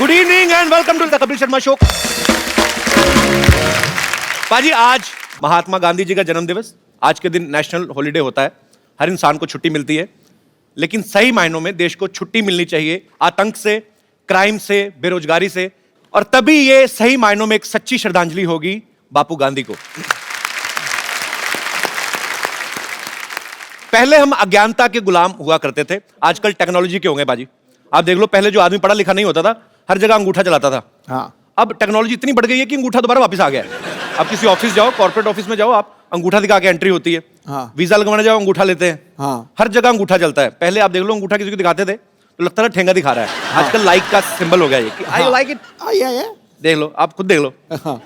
Good evening and welcome to the Kapil Sharma show. पाजी, आज महात्मा गांधी जी का जन्म दिवस। आज के दिन नेशनल हॉलिडे होता है, हर इंसान को छुट्टी मिलती है, लेकिन सही मायनों में देश को छुट्टी मिलनी चाहिए आतंक से, क्राइम से, बेरोजगारी से, और तभी ये सही मायनों में एक सच्ची श्रद्धांजलि होगी बापू गांधी को। पहले हम अज्ञानता के गुलाम हुआ करते थे, आजकल टेक्नोलॉजी के हो गए बाजी। आप देख लो, पहले जो आदमी पढ़ा लिखा नहीं होता था, हर जगह अंगूठा चलाता था। हाँ। अब टेक्नोलॉजी इतनी बढ़ गई है कि अंगूठा दोबारा वापस आ गया है। आप किसी ऑफिस जाओ, कॉर्पोरेट ऑफिस में जाओ, आप अंगूठा दिखा के एंट्री होती है। हाँ। वीजा लगवाने जाओ, अंगूठा लेते हैं। हाँ। हर जगह अंगूठा चलता है। पहले आप देख लो, अंगूठा किसी को दिखाते थे तो लगता था ठेंगा दिखा रहा है। हाँ। आजकल लाइक का सिंबल हो गया ये कि आई हाँ। Like it. आइए देख लो, आप खुद देख लो। हाँ।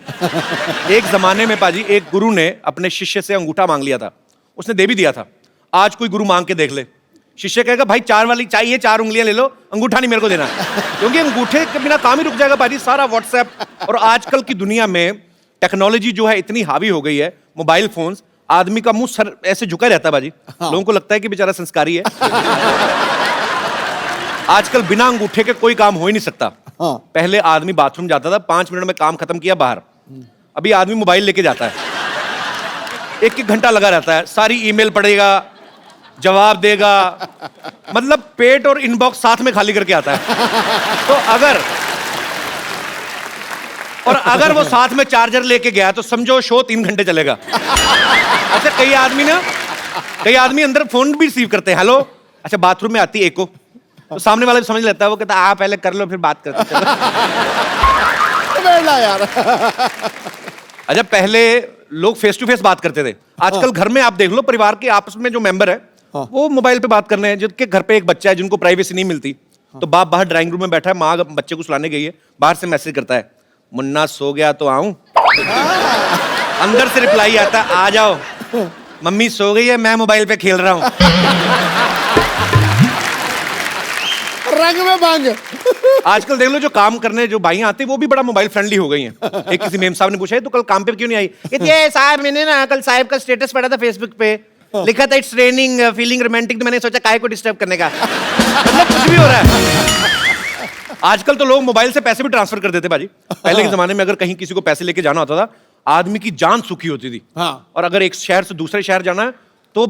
एक जमाने में पाजी, एक गुरु ने अपने शिष्य से अंगूठा मांग लिया था, उसने दे भी दिया था। आज कोई गुरु मांग के देख ले, शिष्य कहेगा भाई 4 वाली चाहिए, 4 उंगलियां ले लो, अंगूठा नहीं मेरे को देना। क्योंकि अंगूठे के बिना काम ही रुक जाएगा पाजी। सारा व्हाट्सएप और आजकल की दुनिया में टेक्नोलॉजी जो है इतनी हावी हो गई है, मोबाइल फोन्स, आदमी का मुंह सर ऐसे झुका रहता है बाजी। लोगों को लगता है कि बेचारा संस्कारी है। आजकल बिना अंगूठे के कोई काम हो ही नहीं सकता। हाँ। पहले आदमी बाथरूम जाता था, 5 मिनट में काम खत्म किया, बाहर। अभी आदमी मोबाइल लेके जाता है, 1-1 घंटा लगा रहता है, सारी ईमेल पढ़ेगा, जवाब देगा, मतलब पेट और इनबॉक्स साथ में खाली करके आता है। तो अगर वो साथ में चार्जर लेके गया तो समझो शो 3 घंटे चलेगा। अच्छा, कई आदमी अंदर फोन भी रिसीव करते हैं, हेलो। अच्छा, बाथरूम में आती है एको, तो सामने वाला भी समझ लेता है, वो कहता है आप पहले कर लो फिर बात करते हैं। यार। अच्छा, पहले लोग फेस टू फेस बात करते थे, आजकल घर में आप देख लो, परिवार के आपस में जो मेंबर है वो मोबाइल पे बात करने हैं। जिनके घर पे एक बच्चा है, जिनको प्राइवेसी नहीं मिलती, तो बाप बाहर ड्राइंग रूम में बैठा है, माँ बच्चे को सुलाने गई है, बाहर से मैसेज करता है, मुन्ना सो गया तो आऊं। अंदर से रिप्लाई आता है, आ जाओ, मम्मी सो गई है, मैं मोबाइल पे खेल रहा हूं। रंग में भांग। आजकल देख लो, जो काम करने जो भाइयां आती है वो भी बड़ा मोबाइल फ्रेंडली हो गई हैं। एक किसी मेम साहब ने पूछा है, तो कल काम पे क्यों नहीं आई? ये साहब, मैंने ना कल साहब का स्टेटस पढ़ा था फेसबुक पे, लिखा था इट्स रेनिंग फीलिंग रोमांटिक, तो मैंने सोचा काहे को डिस्टर्ब करने का। मतलब कुछ भी हो रहा है। आजकल तो लोग मोबाइल से पैसे भी ट्रांसफर कर देते बाजी। पहले के जमाने में अगर कहीं किसी को पैसे लेके जाना होता था, आदमी की जान सुखी होती थी। हाँ। और अगर एक शहर से दूसरे शहर जाना है तो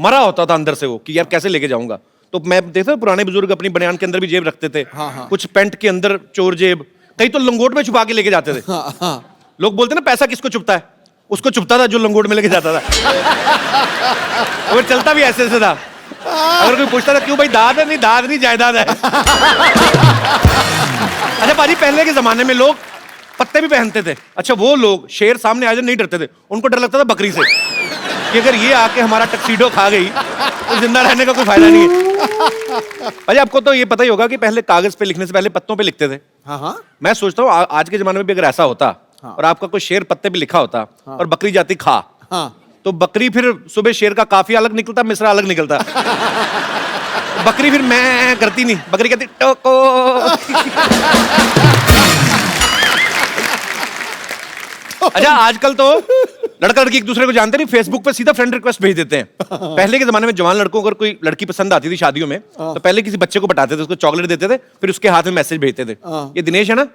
मरा होता था अंदर से वो, कि यार कैसे लेके जाऊंगा। तो मैं देखता पुराने बुजुर्ग अपनी बनियान के अंदर भी जेब रखते थे। हाँ, हाँ। कुछ पैंट के अंदर चोर जेब, कई तो लंगोट में छुपा के लेके जाते थे। हाँ, हाँ। लोग बोलते ना पैसा किसको छुपता है, उसको छुपता था जो लंगोट में लेके जाता था। और चलता भी ऐसे था। अगर कोई पूछता था क्यों भाई, दाद है? नहीं, दाद नहीं, जायदाद है। अच्छा पाजी, पहले के जमाने में लोग पत्ते भी पहनते थे। अच्छा, वो लोग शेर सामने आ जाए नहीं डरते थे, उनको डर लगता था बकरी से, कि अगर ये आके हमारा टक्सीडो खा गई तो जिंदा रहने का कोई फायदा नहीं है। अरे आपको तो ये पता ही होगा कि पहले कागज पे लिखने से पहले पत्तों पे लिखते थे। हाँ, हाँ। मैं सोचता हूँ आज के जमाने में भी अगर ऐसा होता, हाँ। और आपका कोई शेर पत्ते पे लिखा होता, हाँ। और बकरी जाती खा, हाँ। तो बकरी फिर सुबह शेर का काफिया अलग निकलता, मिश्रा अलग निकलता। बकरी फिर मैं करती नहीं, बकरी कहती टोको। अच्छा, आजकल तो लड़का लड़की एक दूसरे को जानते नहीं, फेसबुक पे सीधा फ्रेंड रिक्वेस्ट भेज देते हैं। पहले के जमाने में जवान लड़कों को अगर कोई लड़की पसंद आती थी शादियों में, तो पहले किसी बच्चे को पटाते थे, उसको चॉकलेट देते थे, फिर उसके हाथ में मैसेज भेजते थे। ये दिनेश है ना,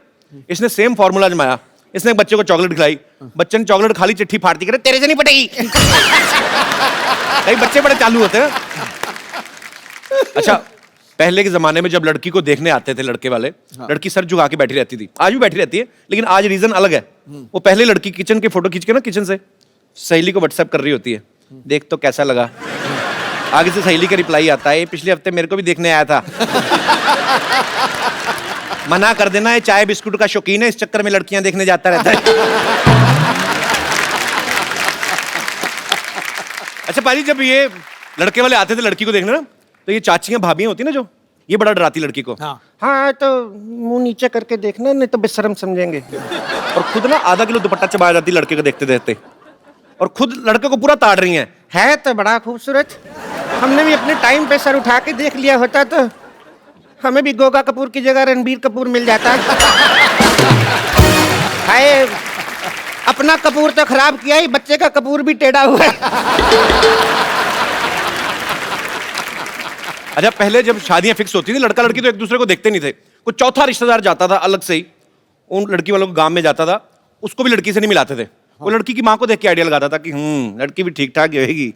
इसने सेम फॉर्मूला आजमाया, इसने एक बच्चे को चॉकलेट खिलाई, बच्चे ने चॉकलेट खाली, चिट्ठी फाड़ती, करे तेरे से नहीं पटेगी। कई बच्चे बड़े चालू होते हैं। अच्छा, पहले के जमाने में जब लड़की को देखने आते थे लड़के वाले, लड़की सर झुका के बैठी रहती थी, आज भी बैठी रहती है, लेकिन आज रीजन अलग है। वो पहले लड़की किचन के फोटो खींच के ना, किचन से सहेली को व्हाट्सएप कर रही होती है, देख तो कैसा लगा। आगे से सहेली का रिप्लाई आता है, पिछले हफ्ते मेरे को भी देखने आया था। मना कर देना, ये चाय बिस्कुट का शौकीन है, इस चक्कर में लड़कियां देखने जाता रहता है। अच्छा पाजी, जब ये लड़के वाले आते थे लड़की को देखने ना, तो ये चाचियां भाभियां होती ना जो, ये बड़ा डराती लड़की को। हाँ तो मुंह नीचे करके देखना, नहीं तो बेशर्म समझेंगे। और खुद ना आधा किलो दुपट्टा चबा जाती लड़के को देखते देखते, और खुद लड़के को पूरा ताड़ रही है तो बड़ा खूबसूरत, हमने भी अपने टाइम पे सर उठा के देख लिया होता तो हमें भी गोगा कपूर की जगह रणबीर कपूर मिल जाता। हाय, अपना कपूर तो खराब किया ही, बच्चे का कपूर भी टेढ़ा हुआ है। अच्छा, पहले जब शादियां फिक्स होती थी, लड़का लड़की तो एक दूसरे को देखते नहीं थे, कोई चौथा रिश्तेदार जाता था अलग से ही, उन लड़की वालों को गांव में जाता था, उसको भी लड़की से नहीं मिलाते थे। वो लड़की की माँ को देख के आइडिया लगाता था कि लड़की भी ठीक ठाक रहेगी।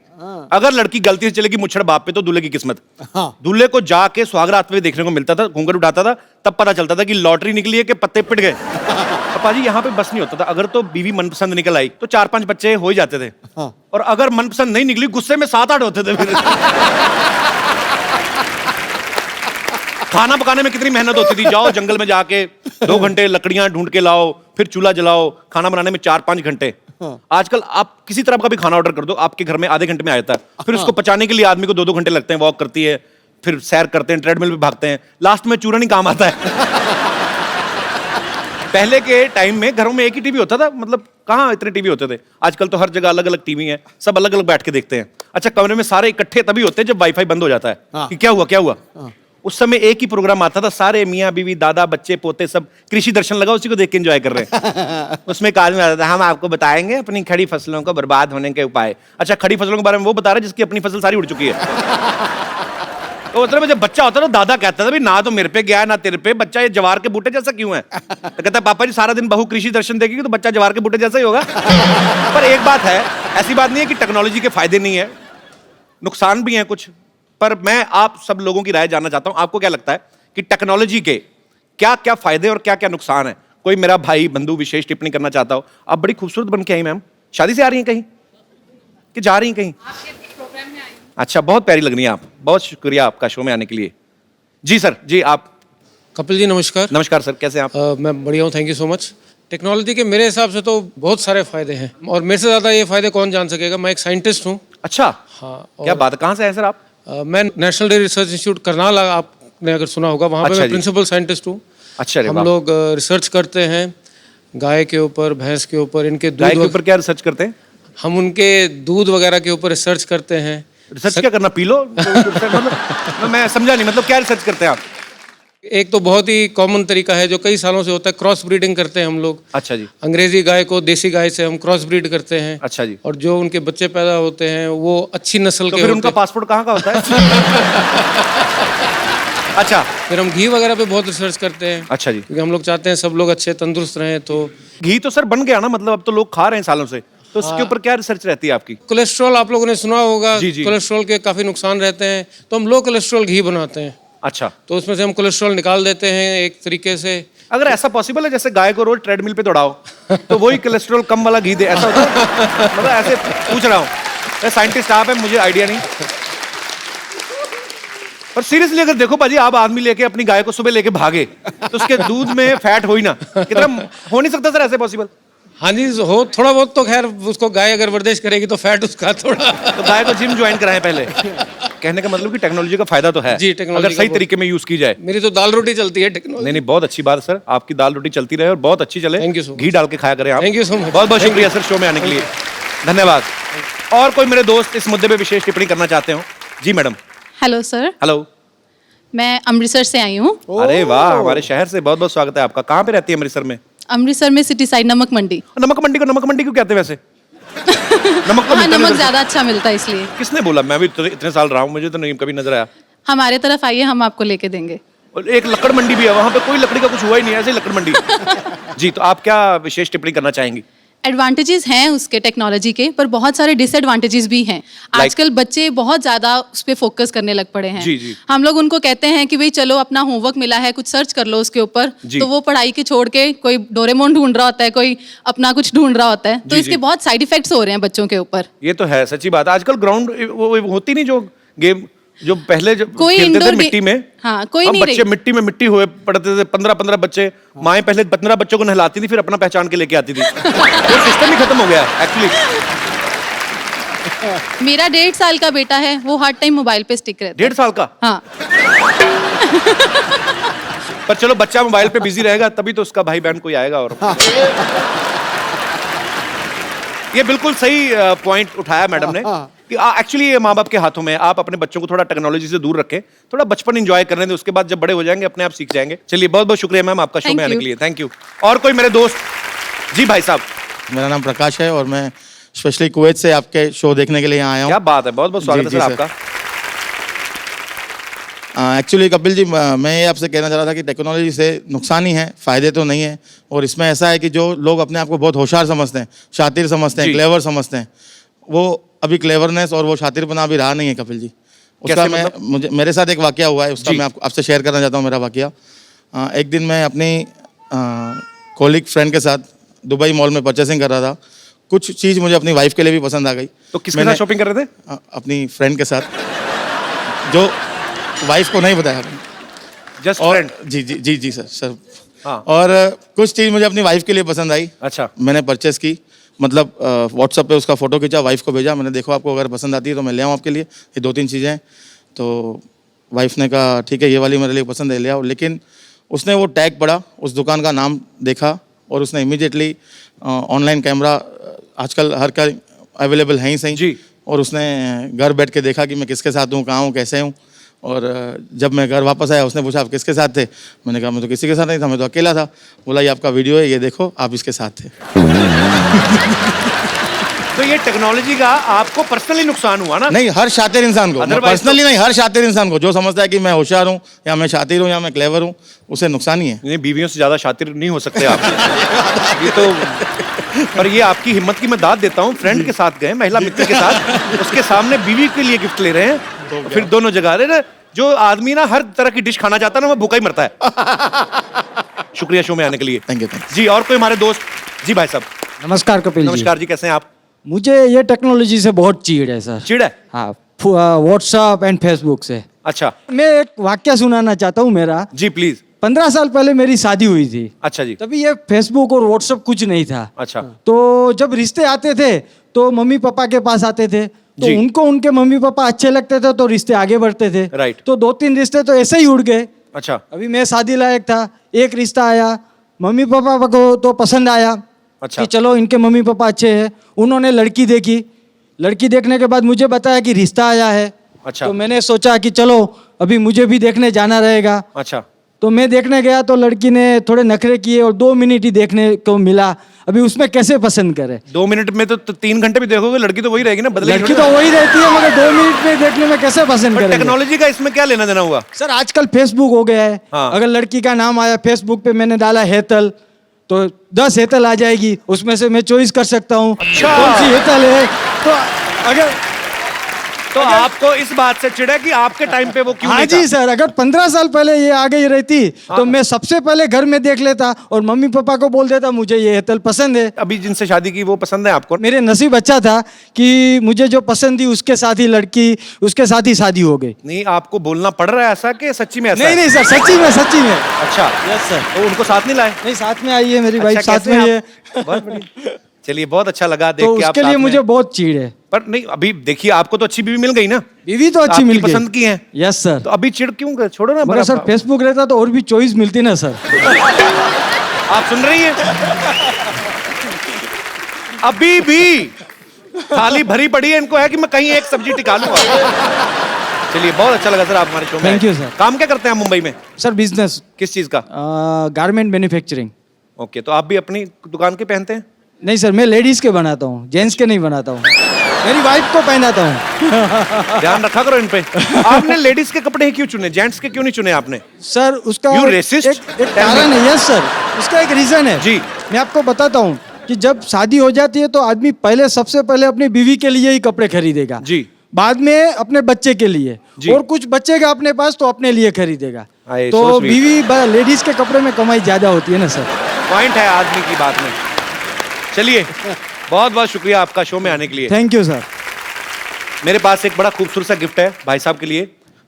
अगर लड़की गलती से चलेगी मुच्छड़ बाप पे तो दूल्हे की किस्मत। दूल्हे को जाके सुहागरात में देखने को मिलता था, घूंघट उठाता था, तब पता चलता था कि लॉटरी निकली है कि पत्ते पिट गए। पापा जी यहाँ पे बस नहीं होता था, अगर तो बीवी मनपसंद निकल आई तो 4-5 बच्चे हो ही जाते थे, और अगर मनपसंद नहीं निकली गुस्से में 7-8 होते थे फिर। खाना पकाने में कितनी मेहनत होती थी, जाओ जंगल में जाके 2 घंटे लकड़ियां ढूंढ के लाओ, फिर चूल्हा जलाओ, खाना बनाने में 4-5 घंटे। आजकल आप किसी तरह का भी खाना ऑर्डर कर दो, आपके घर में आधे घंटे में आ जाता है। फिर उसको पचाने के लिए आदमी को 2-2 घंटे लगते हैं, वॉक करती है, फिर सैर करते हैं, ट्रेडमिल पे भागते हैं, लास्ट में चूरन ही काम आता है। पहले के टाइम में घरों में एक ही टीवी होता था, मतलब कहाँ इतने टीवी होते थे। आजकल तो हर जगह अलग अलग टीवी है, सब अलग अलग बैठ के देखते हैं। अच्छा, कमरे में सारे इकट्ठे तभी होते हैं जब वाईफाई बंद हो जाता है कि क्या हुआ क्या हुआ। उस समय एक ही प्रोग्राम आता था, सारे मियाँ बीवी दादा बच्चे पोते सब कृषि दर्शन लगा, उसी को देख के एंजॉय कर रहे हैं। उसमें एक आदमी आता था, हम आपको बताएंगे अपनी खड़ी फसलों को बर्बाद होने के उपाय। अच्छा, खड़ी फसलों के बारे में वो बता रहा है जिसकी अपनी फसल सारी उड़ चुकी है। तो मतलब जब बच्चा होता था दादा कहता था, ना तो मेरे पे गया ना तेरे पे, बच्चा ये जवार के बूटे जैसा क्यों है। तो कहता पापा जी सारा दिन बहू कृषि दर्शन देखेगी तो बच्चा जवार के बूटे जैसा ही होगा। पर एक बात है, ऐसी बात नहीं है कि टेक्नोलॉजी के फायदे नहीं है, नुकसान भी हैं कुछ। पर मैं आप सब लोगों की राय जानना चाहता हूं, आपको क्या लगता है कि टेक्नोलॉजी के क्या क्या फायदे और क्या क्या नुकसान है। कोई मेरा भाई बंधु विशेष टिप्पणी करना चाहता हो। आप बड़ी खूबसूरत बन के आई मैम, शादी से आ रही हैं कहीं कि जा रही हैं कहीं? अच्छा, बहुत प्यारी लग रही हैं आप, बहुत शुक्रिया आपका शो में आने के लिए। जी सर, जी आप। कपिल जी नमस्कार। नमस्कार सर, कैसे हैं आप? मैं बढ़िया हूँ, thank you so much. Technology के मेरे हिसाब से तो बहुत सारे फायदे हैं, और मेरे से ज़्यादा ये फायदे कौन जान सकेगा। मैं एक साइंटिस्ट हूँ। अच्छा, हाँ। क्या बात है, कहाँ से हैं सर आप? मैं national dairy research institute Karnal, आपने अगर सुना होगा, वहाँ पे अच्छा मैं जी। प्रिंसिपल साइंटिस्ट हूँ। अच्छा, हम लोग रिसर्च करते हैं गाय के ऊपर, भैंस के ऊपर, इनके गाय के दूध, ऊपर क्या रिसर्च करते हैं? हम उनके दूध वगैरह के ऊपर रिसर्च करते हैं। रिसर्च क्या करना, पी लो? मतलब मैं समझा नहीं, मतलब क्या रिसर्च करते हैं आप? एक तो बहुत ही कॉमन तरीका है जो कई सालों से होता है, क्रॉस ब्रीडिंग करते हैं हम लोग। अच्छा जी। अंग्रेजी गाय को देसी गाय से हम क्रॉस ब्रीड करते हैं। अच्छा जी। और जो उनके बच्चे पैदा होते हैं वो अच्छी नस्ल तो के फिर होते उनका हैं। पासपोर्ट कहाँ का होता है? अच्छा। फिर हम घी वगैरह पे बहुत रिसर्च करते हैं। अच्छा जी। क्योंकि हम लोग चाहते हैं सब लोग अच्छे तंदुरुस्त रहें। तो घी तो सर बन गया ना, मतलब अब तो लोग खा रहे हैं सालों से, तो उसके ऊपर क्या रिसर्च रहती है आपकी? कोलेस्ट्रॉल आप लोगों ने सुना होगा। जी, जी। कोलेस्ट्रॉल के काफी नुकसान रहते हैं, तो हम लो कोलेस्ट्रॉल घी बनाते हैं। अच्छा, तो उसमें से हम कोलेस्ट्रॉल निकाल देते हैं एक तरीके से। अगर ऐसा पॉसिबल है जैसे गाय को रोज ट्रेडमिल पे दौड़ाओ तो वही कोलेस्ट्रॉल कम वाला घी दे, ऐसा होता है? मतलब ऐसे पूछ रहा हूँ, साइंटिस्ट आप है, मुझे आइडिया नहीं। पर सीरियसली अगर देखो पाजी, आप आदमी लेके अपनी गाय को सुबह लेके भागे तो उसके दूध में फैट हो ही ना, कितना हो नहीं सकता सर ऐसे पॉसिबल? हाँ जी, हो थोड़ा बहुत तो खैर, उसको गाय अगर वर्जिश करेगी तो फैट उसका थोड़ा। तो गाय को जिम ज्वाइन कराएं पहले। कहने का मतलब कि टेक्नोलॉजी का फायदा तो है जी, टेक्नोलॉजी अगर का सही बहुत- तरीके में यूज की जाए। मेरी तो दाल रोटी चलती है टेक्नोलॉजी। नहीं नहीं, बहुत अच्छी बात है सर, आपकी दाल रोटी चलती रहे और बहुत अच्छी चले। Thank you so much. घी डाल के खाया करें आप। Thank you so much. बहुत बहुत शुक्रिया सर शो में आने के लिए, धन्यवाद। और कोई मेरे दोस्त इस मुद्दे पे विशेष टिप्पणी करना चाहते हो? जी मैडम। Hello sir, hello. मैं अमृतसर से आई हूँ। अरे वाह, हमारे शहर से बहुत बहुत स्वागत है आपका। कहाँ पे रहती है अमृतसर में? अमृतसर में सिटी साइड नमक मंडी। नमक मंडी को नमक मंडी क्यों कहते हैं वैसे? नमक तो हाँ, मिलता नहीं नमक उधर। ज्यादा अच्छा मिलता है इसलिए। किसने बोला? मैं भी इतने साल रहा हूँ, मुझे तो नहीं कभी नजर आया। हमारे तरफ आइए, हम आपको लेके देंगे। और एक लकड़ मंडी भी है, वहाँ पे कोई लकड़ी का कुछ हुआ ही नहीं है, ऐसे ही लकड़ मंडी। जी, तो आप क्या विशेष टिप्पणी करना चाहेंगी? एडवांटेजेस हैं उसके टेक्नोलॉजी के, पर बहुत सारे डिसएडवांटेजेस भी हैं। आजकल बच्चे बहुत ज्यादा उस पर फोकस करने लग पड़े हैं। जी, जी। हम लोग उनको कहते हैं कि भाई चलो अपना होमवर्क मिला है, कुछ सर्च कर लो उसके ऊपर, जी। तो वो पढ़ाई के छोड़ के कोई डोरेमोन ढूंढ रहा होता है, कोई अपना कुछ ढूंढ रहा होता है। तो जी, इसके जी। बहुत साइड इफेक्ट्स हो रहे हैं बच्चों के ऊपर। ये तो है, सच्ची बात। आजकल ग्राउंड वो होती नहीं जो गेम, जो पहले जो कोई खेलते थे indoor मिट्टी में। हाँ, कोई हम नहीं बच्चे रही। मिट्टी में मिट्टी हुए पड़ते थे, 15-15 बच्चे। माएं पहले 15 बच्चों को नहलाती थी, फिर अपना पहचान के लेके आती थी। ये सिस्टम ही खत्म हो गया एक्चुअली। मेरा 1.5 साल का बेटा है, वो हर टाइम मोबाइल पे स्टिक रहता है। 1.5 साल का? हाँ। पर चलो, बच्चा मोबाइल पे बिजी रहेगा तभी तो उसका भाई बहन कोई आएगा। और ये बिल्कुल सही पॉइंट उठाया मैडम ने कि एक्चुअली ये माँ बाप के हाथों में है। आप अपने बच्चों को थोड़ा टेक्नोलॉजी से दूर रखें, थोड़ा बचपन एंजॉय करने दें, उसके बाद जब बड़े हो जाएंगे अपने आप सीख जाएंगे। चलिए, बहुत बहुत शुक्रिया मैम आपका शो Thank में आने you. के लिए, थैंक यू। और कोई मेरे दोस्त? जी भाई साहब। मेरा नाम प्रकाश है और मैं स्पेशली कुवैत से आपके शो देखने के लिए यहाँ आया हूँ। क्या बात है, बहुत बहुत स्वागत है जी, सर जी, आपका। एक्चुअली कपिल जी, मैं ये आपसे कहना चाह रहा था कि टेक्नोलॉजी से नुकसान ही है, फ़ायदे तो नहीं है। और इसमें ऐसा है कि जो लोग अपने आप को बहुत होशियार समझते हैं, शातिर समझते हैं, जी। क्लेवर समझते हैं, वो अभी क्लेवरनेस और वो शातिरपना अभी रहा नहीं है कपिल जी। उसका कैसे मुझे मेरे साथ एक वाकया हुआ है, उसका जी। मैं आपसे शेयर करना चाहता हूँ मेरा वाकया। एक दिन मैं अपनी कॉलीग फ्रेंड के साथ दुबई मॉल में परचेसिंग कर रहा था। कुछ चीज़ मुझे अपनी वाइफ के लिए भी पसंद आ गई। तो किसके साथ शॉपिंग कर रहे थे? अपनी फ्रेंड के साथ, जो वाइफ को नहीं बताया। जस्ट और फ्रेंड। जी सर। हाँ। और कुछ चीज़ मुझे अपनी वाइफ के लिए पसंद आई। अच्छा। मैंने परचेस की, मतलब व्हाट्सएप पे उसका फ़ोटो खींचा, वाइफ को भेजा, मैंने देखो आपको अगर पसंद आती है तो मैं ले आऊँ आपके लिए, ये 2-3 चीज़ें हैं। तो वाइफ ने कहा ठीक है, ये वाली मेरे लिए पसंद है, ले आओ। लेकिन उसने वो टैग पढ़ा, उस दुकान का नाम देखा और उसने इमीडिएटली ऑनलाइन कैमरा आजकल हर का अवेलेबल है ही सही जी। और उसने घर बैठ के देखा कि मैं किसके साथ हूँ, कहाँ हूँ, कैसे हूँ। और जब मैं घर वापस आया, उसने पूछा आप किसके साथ थे? मैंने कहा मैं तो किसी के साथ नहीं था, मैं तो अकेला था। बोला ये आपका वीडियो है, ये देखो आप इसके साथ थे। तो ये टेक्नोलॉजी का आपको पर्सनली नुकसान हुआ ना? नहीं, हर शातिर इंसान को, Otherwise पर्सनली नहीं, हर शातिर इंसान को जो समझता है कि मैं होशियार हूँ या मैं शातिर हूँ या मैं क्लेवर हूँ, उसे नुकसान ही है। नहीं, बीवियों से ज्यादा शातिर नहीं हो सकते आप। ये तो, पर ये आपकी हिम्मत की मैं दाद देता हूँ। फ्रेंड के साथ गए, महिला मित्र के साथ, उसके सामने बीवी के लिए गिफ्ट ले रहे हैं, फिर दोनों जगह रहे ना। जो आदमी ना हर तरह की डिश खाना चाहता है ना, वो भूखा ही मरता है। शुक्रिया शो में आने के लिए। Thank you. जी, और कोई हमारे दोस्त? जी भाई साहब। नमस्कार कपिल जी। नमस्कार जी, कैसे हैं आप? मुझे ये टेक्नोलॉजी से बहुत चिढ़ है सर। चिढ़ है? हाँ, व्हाट्सएप एंड फेसबुक से। अच्छा मैं एक वाक्य सुनाना चाहता हूँ मेरा। जी, प्लीज। 15 साल पहले मेरी शादी हुई थी। अच्छा जी। तभी ये फेसबुक और व्हाट्सएप कुछ नहीं था। अच्छा। तो जब रिश्ते आते थे तो मम्मी पापा के पास आते थे, तो जी। उनको उनके मम्मी पापा अच्छे लगते थे तो रिश्ते आगे बढ़ते थे। राइट। तो 2-3 रिश्ते तो ऐसे ही उड़ गए। अच्छा। अभी मैं शादी लायक था, एक रिश्ता आया, मम्मी पापा को तो पसंद आया। अच्छा। कि चलो इनके मम्मी पापा अच्छे हैं। उन्होंने लड़की देखी, लड़की देखने के बाद मुझे बताया कि रिश्ता आया है। अच्छा। तो मैंने सोचा कि चलो अभी मुझे भी देखने जाना रहेगा। अच्छा। तो मैं देखने गया तो लड़की ने थोड़े नखरे किए और 2 मिनट ही देखने को मिला। अभी उसमें कैसे पसंद करे? 2 मिनट में तो 3 घंटे भी देखोगे, लड़की तो वही रहेगी ना, बदलेगी लड़की थोड़ी तो ना। वही रहती है, मगर 2 मिनट में देखने में कैसे पसंद पर करेंगे? टेक्नोलॉजी का इसमें क्या लेना देना हुआ? सर आजकल फेसबुक हो गया है। हाँ। अगर लड़की का नाम आया फेसबुक पे, मैंने डाला हेतल, तो 10 हेतल आ जाएगी, उसमें से मैं चॉइस कर सकता हूँ अच्छा। कौन सी हेतल है। तो अगर तो आपको इस बात से चिढ़ है कि आपके टाइम पे वो क्यों हाँ नहीं जी था? सर, अगर 15 साल पहले ये आ गई रहती तो मैं सबसे पहले घर में देख लेता और मम्मी पापा को बोल देता मुझे ये हेतल पसंद है। अभी जिनसे शादी की वो पसंद है आपको? मेरे नसीब अच्छा था कि मुझे जो पसंद थी उसके साथ ही लड़की, उसके साथ ही शादी हो गई। नहीं, आपको बोलना पड़ रहा है ऐसा कि सच्ची में ऐसा नहीं है? नहीं सर, सच्ची में सच्ची में। अच्छा। Yes sir. तो उनको साथ नहीं लाए? नहीं, साथ में आई है मेरी वाइफ, अच्छा, साथ कैसे में ही हैं है। आप? बहुत बढ़िया। चलिए, बहुत अच्छा लगा देख तो के आप उसके साथ लिए में। मुझे बहुत चिढ़ है। पर नहीं, अभी देखिए आपको तो अच्छी बीवी मिल गई ना, बीवी तो अच्छी आपकी मिल गई, पसंद की है। Yes sir. तो अभी चिढ़ क्यों कर? छोड़ो ना। मगर सर फेसबुक रहता तो और भी चॉइस मिलती ना सर। आप सुन रही हैं? अभी भी थाली भरी पड़ी है, इनको है कि मैं कहीं एक सब्जी टिका लूंगा। चलिए, बहुत अच्छा लगा सर आप हमारे शो में Thank आए। you, sir. काम क्या करते हैं आप मुंबई में? सर बिजनेस, किस चीज का? Garment manufacturing. ओके, तो आप भी अपनी दुकान के पहनते हैं? नहीं सर, मैं लेडीज के बनाता हूँ, जेंट्स के नहीं बनाता हूँ। मेरी वाइफ को पहनाता हूँ। ध्यान रखा करो इन पे। आपने लेडीज के कपड़े ही क्यों चुने, जेंट्स के क्यों नहीं चुने आपने? सर उसका You एक racist? कारण है। यस सर, उसका एक रीजन है। जी। मैं आपको बताता हूँ कि जब शादी हो जाती है तो आदमी पहले सबसे पहले अपनी बीवी के लिए ही कपड़े खरीदेगा। जी। बाद में अपने बच्चे के लिए, जी। और कुछ बचेगा अपने पास तो अपने लिए खरीदेगा। आए, तो so sweet. बीवी लेडीज के कपड़े में कमाई ज्यादा होती है ना सर। पॉइंट है आदमी की बात में। चलिए, बहुत बहुत शुक्रिया आपका शो में आने के लिए। Thank you sir. मेरे पास एक बड़ा खूबसूरत सा गिफ्ट है भाई साहब के लिए।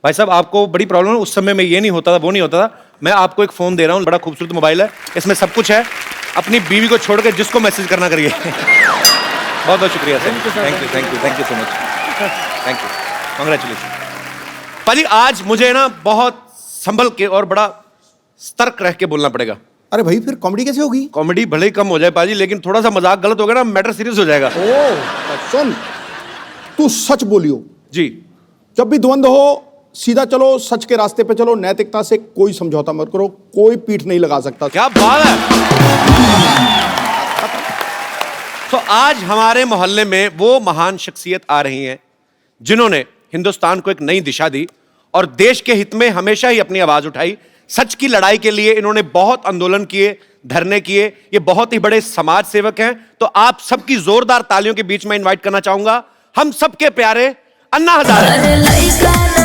भाई साहब, आपको बड़ी प्रॉब्लम है, उस समय में ये नहीं होता था, वो नहीं होता था। मैं आपको एक फोन दे रहा हूँ, बड़ा खूबसूरत मोबाइल है, इसमें सब कुछ है। अपनी बीवी को छोड़ के जिसको मैसेज करना करिए। बहुत बहुत शुक्रिया sir. Thank you so much. Thank you, congratulation. पाजी, आज मुझे ना बहुत संभल के और बड़ा सतर्क रह के बोलना पड़ेगा। अरे भाई, फिर कॉमेडी कैसे होगी? कॉमेडी भले ही कम हो जाए पाजी, लेकिन थोड़ा सा मजाक गलत हो गया ना, मैटर सीरियस हो जाएगा। सुन, तू सच बोलियो। जी। जब भी द्वंद्व हो सीधा चलो, सच के रास्ते पे चलो, नैतिकता से कोई समझौता मत करो, कोई पीठ नहीं लगा सकता। क्या बात है। तो आज हमारे मोहल्ले में वो महान शख्सियत आ रही हैं जिन्होंने हिंदुस्तान को एक नई दिशा दी और देश के हित में हमेशा ही अपनी आवाज उठाई। सच की लड़ाई के लिए इन्होंने बहुत आंदोलन किए, धरने किए। ये बहुत ही बड़े समाज सेवक हैं। तो आप सबकी जोरदार तालियों के बीच में इनवाइट करना चाहूंगा हम सबके प्यारे अन्ना हजारे।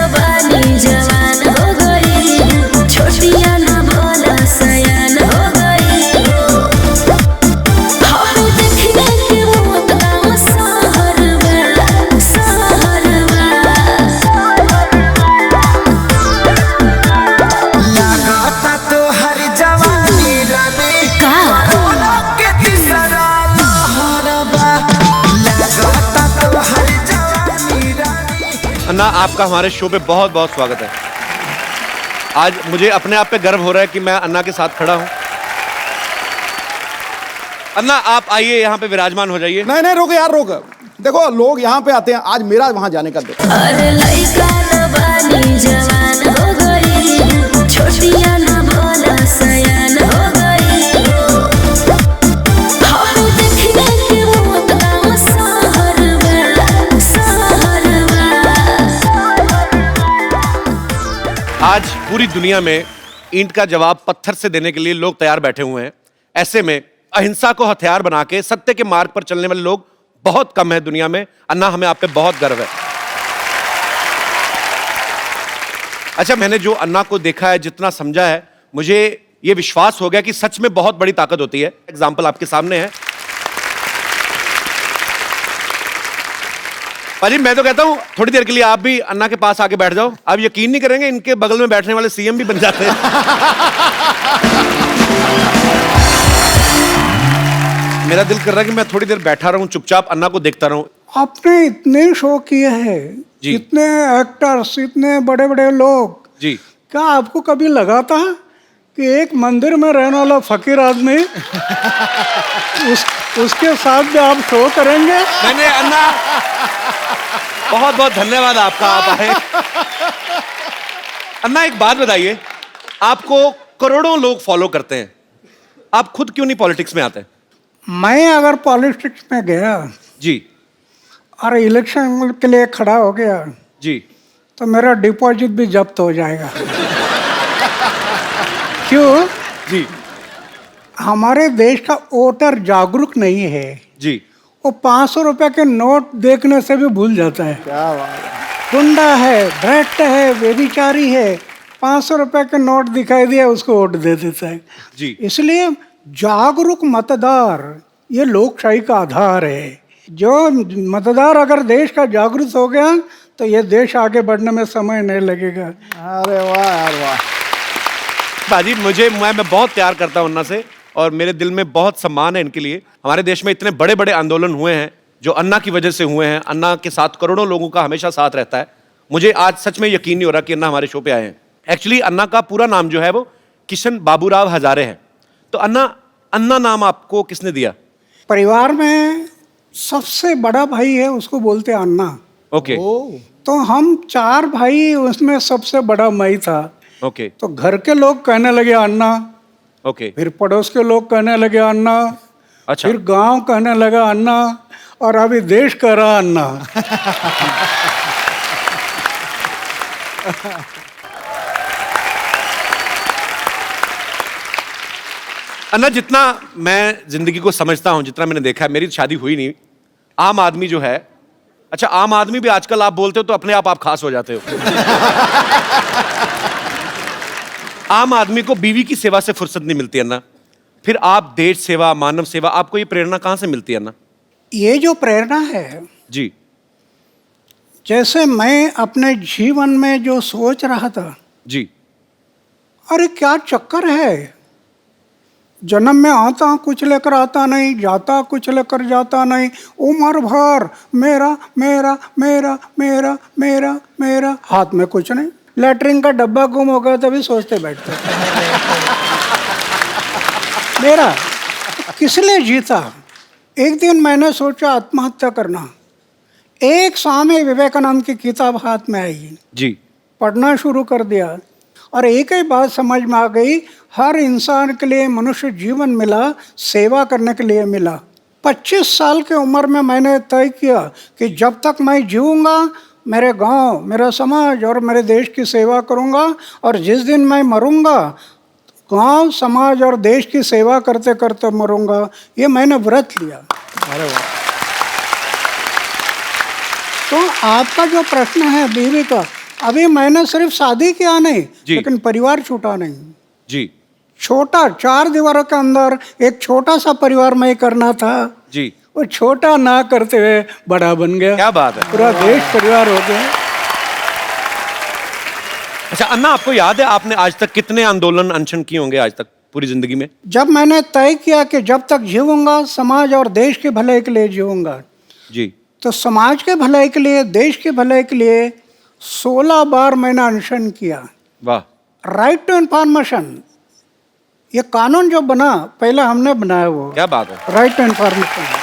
अन्ना, आपका हमारे शो पे बहुत बहुत स्वागत है। आज मुझे अपने आप पे गर्व हो रहा है कि मैं अन्ना के साथ खड़ा हूं। अन्ना, आप आइए, यहाँ पे विराजमान हो जाइए। नहीं नहीं, रोक यार, रोक। देखो, लोग यहाँ पे आते हैं, आज मेरा वहां जाने का दो। आज पूरी दुनिया में ईंट का जवाब पत्थर से देने के लिए लोग तैयार बैठे हुए हैं। ऐसे में अहिंसा को हथियार बना के सत्य के मार्ग पर चलने वाले लोग बहुत कम है दुनिया में। अन्ना, हमें आप पे बहुत गर्व है। अच्छा, मैंने जो अन्ना को देखा है, जितना समझा है, मुझे ये विश्वास हो गया कि सच में बहुत बड़ी ताकत होती है। एग्जाम्पल आपके सामने है। पाजी, मैं तो कहता हूं थोड़ी देर के लिए आप भी अन्ना के पास आके बैठ जाओ। आप यकीन नहीं करेंगे, इनके बगल में बैठने वाले सीएम भी बन जाते हैं। मेरा दिल कर रहा है कि मैं थोड़ी देर बैठा रहूं, चुपचाप अन्ना को देखता रहूं। आपने इतने शो किए हैं, जी। इतने एक्टर्स, इतने बड़े बड़े लोग जी। क्या आपको कभी लगा था कि एक मंदिर में रहने वाला फकीर आदमी उसके साथ भी आप शो करेंगे? मैंने अन्ना, बहुत बहुत धन्यवाद आपका, आप आए। अन्ना, एक बात बताइए, आपको करोड़ों लोग फॉलो करते हैं, आप खुद क्यों नहीं पॉलिटिक्स में आते? मैं अगर पॉलिटिक्स में गया जी और इलेक्शन के लिए खड़ा हो गया जी, तो मेरा डिपॉजिट भी जब्त हो जाएगा। क्यों? जी हमारे देश का वोटर जागरूक नहीं है। जी। वो 500 रुपए के नोट देखने से भी भूल जाता है। क्या बात है। गुंडा है, भ्रष्ट है, व्यभिचारी है, 500 रुपए के नोट दिखाई दिया उसको वोट दे देता है। जी। इसलिए जागरूक मतदार ये लोकशाही का आधार है। जो मतदार अगर देश का जागरूक हो गया तो ये देश आगे बढ़ने में समय नहीं लगेगा। अरे वाह यार, वाह। बाजी, मैं बहुत प्यार करता हूं अन्ना से और मेरे दिल में बहुत सम्मान है इनके लिए। हमारे देश में इतने बड़े बड़े आंदोलन हुए हैं जो अन्ना की वजह से हुए हैं। अन्ना के साथ करोड़ों लोगों का हमेशा साथ रहता है। मुझे आज सच में यकीन नहीं हो रहा कि अन्ना हमारे शो पे आए हैं। एक्चुअली अन्ना का पूरा नाम जो है वो किशन बाबूराव हजारे है। तो अन्ना नाम आपको किसने दिया? परिवार में सबसे बड़ा भाई है, उसको बोलते हैं अन्ना। ओके। तो हम 4 भाई, उसमें सबसे बड़ा मैं था। ओके। तो घर के लोग कहने लगे अन्ना, ओके। फिर पड़ोस के लोग कहने लगे अन्ना, अच्छा। फिर गांव कहने लगा अन्ना, और अभी देश कह रहा अन्ना। अन्ना, जितना मैं जिंदगी को समझता हूं, जितना मैंने देखा है, मेरी शादी हुई नहीं, आम आदमी जो है, अच्छा आम आदमी भी आजकल आप बोलते हो तो अपने आप खास हो जाते हो। आम आदमी को बीवी की सेवा से फुर्सत नहीं मिलती अन्ना, फिर आप देश सेवा, मानव सेवा, आपको ये प्रेरणा कहां से मिलती है अन्ना? ये जो प्रेरणा है, जी जैसे मैं अपने जीवन में जो सोच रहा था, जी, अरे क्या चक्कर है, जन्म में आता कुछ लेकर आता नहीं, जाता कुछ लेकर जाता नहीं, उम्र भर मेरा मेरा मेरा मेरा मेरा मेरा, हाथ में कुछ नहीं, लैटरिन का डब्बा गुम हो गया तभी सोचते बैठते। मेरा किस लिए जीता? एक दिन मैंने सोचा आत्महत्या करना। एक स्वामी विवेकानंद की किताब हाथ में आई जी, पढ़ना शुरू कर दिया और एक ही बात समझ में आ गई, हर इंसान के लिए मनुष्य जीवन मिला सेवा करने के लिए मिला। 25 साल की उम्र में मैंने तय किया कि जब तक मैं जीऊँगा मेरे गांव, मेरा समाज और मेरे देश की सेवा करूंगा, और जिस दिन मैं मरूंगा गांव, समाज और देश की सेवा करते करते मरूंगा। ये मैंने व्रत लिया। अरे वाह। तो आपका जो प्रश्न है बीवी का, अभी मैंने सिर्फ शादी किया नहीं, जी। लेकिन परिवार छूटा नहीं। जी छोटा 4 दीवारों के अंदर एक छोटा सा परिवार में करना था, जी, वो छोटा ना करते हुए बड़ा बन गया। क्या बात है। पूरा देश परिवार हो गया। अच्छा अन्ना, आपको याद है आपने आज तक कितने आंदोलन अनशन किए होंगे आज तक पूरी जिंदगी में? जब मैंने तय किया कि जब तक जीऊंगा समाज और देश के भलाई के लिए जीऊंगा, जी, तो समाज के भलाई के लिए, देश के भलाई के लिए 16 बार मैंने अनशन किया। वाह। राइट टू इन्फॉर्मेशन, ये कानून जो बना पहले हमने बनाया, वो क्या बात है। राइट टू इन्फॉर्मेशन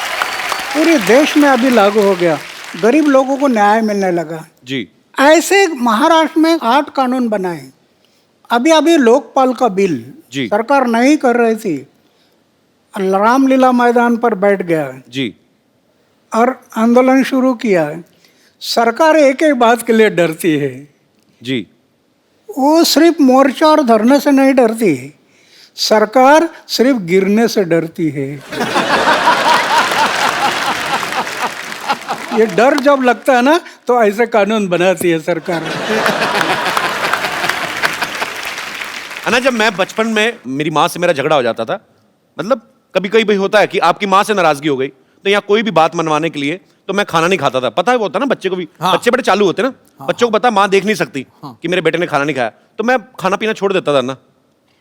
पूरे देश में अभी लागू हो गया। गरीब लोगों को न्याय मिलने लगा। जी ऐसे महाराष्ट्र में 8 कानून बनाए। अभी अभी लोकपाल का बिल जी। सरकार नहीं कर रही थी, रामलीला मैदान पर बैठ गया जी और आंदोलन शुरू किया। सरकार एक एक बात के लिए डरती है, जी, वो सिर्फ मोर्चा और धरने से नहीं डरती, सरकार सिर्फ गिरने से डरती है। ये डर जब लगता है ना, तो ऐसे कानून बनाती है सरकार। अन्ना, जब मैं बचपन में मेरी माँ से मेरा झगड़ा हो जाता था, मतलब कभी कभी भाई होता है कि आपकी माँ से नाराजगी हो गई, तो यहाँ कोई भी बात मनवाने के लिए तो मैं खाना नहीं खाता था। पता है वो होता ना बच्चे को भी, बच्चे बड़े चालू होते ना, बच्चों को पता माँ देख नहीं सकती कि मेरे बेटे ने खाना नहीं खाया, तो मैं खाना पीना छोड़ देता था ना,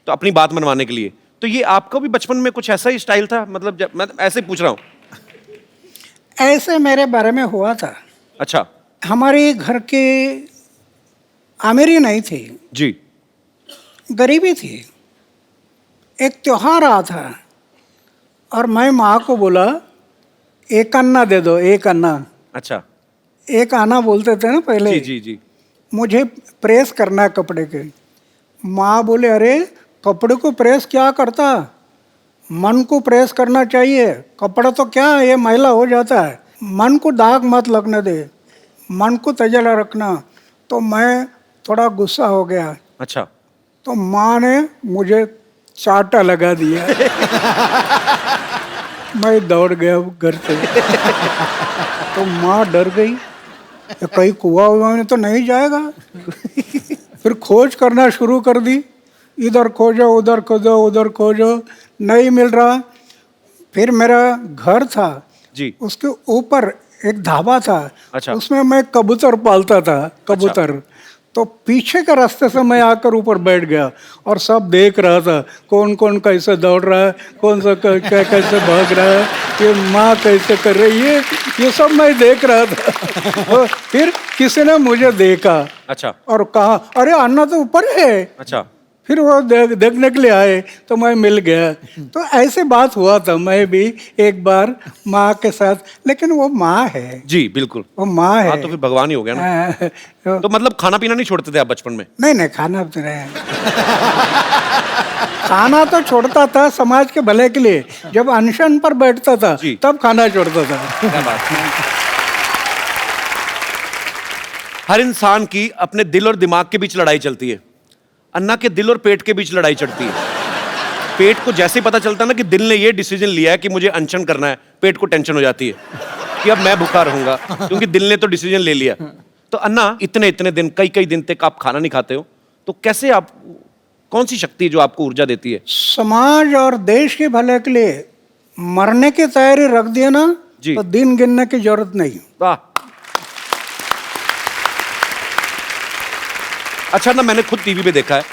तो अपनी बात मनवाने के लिए। तो ये आपका भी बचपन में कुछ ऐसा ही स्टाइल था? मतलब जब मैं ऐसे ही पूछ रहा हूँ। ऐसे मेरे बारे में हुआ था। अच्छा। हमारे घर की अमीरी नहीं थी, जी गरीबी थी। एक त्योहार आ था और मैं माँ को बोला, एक अन्ना दे दो, एक अन्ना। अच्छा। एक आना बोलते थे ना पहले। जी जी जी। मुझे प्रेस करना है कपड़े के। माँ बोले, अरे कपड़े को प्रेस क्या करता, मन को प्रेस करना चाहिए, कपड़ा तो क्या है, ये मैला हो जाता है, मन को दाग मत लगने दे, मन को तजला रखना। तो मैं थोड़ा गुस्सा हो गया। अच्छा। तो माँ ने मुझे चाटा लगा दिया। मैं दौड़ गया घर से। तो माँ डर गई, ये कहीं कुआ हुआ में तो नहीं जाएगा। फिर खोज करना शुरू कर दी, इधर खोजो उधर खोजो उधर खोजो, नहीं मिल रहा। फिर मेरा घर था जी। उसके ऊपर एक ढाबा था। अच्छा। उसमें मैं कबूतर पालता था, कबूतर। अच्छा। तो पीछे के रास्ते से मैं आकर ऊपर बैठ गया और सब देख रहा था, कौन कौन कैसे दौड़ रहा है, कौन सा कैसे भाग रहा है, ये माँ कैसे कर रही है, ये सब मैं देख रहा था। और फिर किसी ने मुझे देखा। अच्छा। और कहा, अरे अन्ना तो ऊपर है। अच्छा। फिर वो देखने के लिए आए तो मैं मिल गया। तो ऐसे बात हुआ था मैं भी एक बार माँ के साथ, लेकिन वो माँ है। जी बिल्कुल, वो माँ है। हाँ तो फिर भगवान ही हो गया ना। तो मतलब खाना पीना नहीं छोड़ते थे आप बचपन में? नहीं खाना तो नहीं। खाना तो छोड़ता था समाज के भले के लिए। जब अनशन पर बैठता था तब खाना छोड़ता था। क्या बात है। हर इंसान की अपने दिल और दिमाग के बीच लड़ाई चलती है। अन्ना के दिल और पेट के बीच लड़ाई चढ़ती है। पेट को जैसे ही पता चलता है ना कि दिल ने ये डिसीजन लिया है कि मुझे अनशन करना है, पेट को टेंशन हो जाती है कि अब मैं भूखा रहूंगा, क्योंकि दिल ने तो डिसीजन ले लिया। तो अन्ना, इतने दिन, कई दिन तक आप खाना नहीं खाते हो, तो कैसे आप, कौन सी शक्ति है जो आपको ऊर्जा देती है? समाज और देश के भले के लिए मरने की तैयारी रख दिया ना तो दिन गिनने की जरूरत नहीं। वाह। अच्छा ना, मैंने खुद टीवी पे देखा है,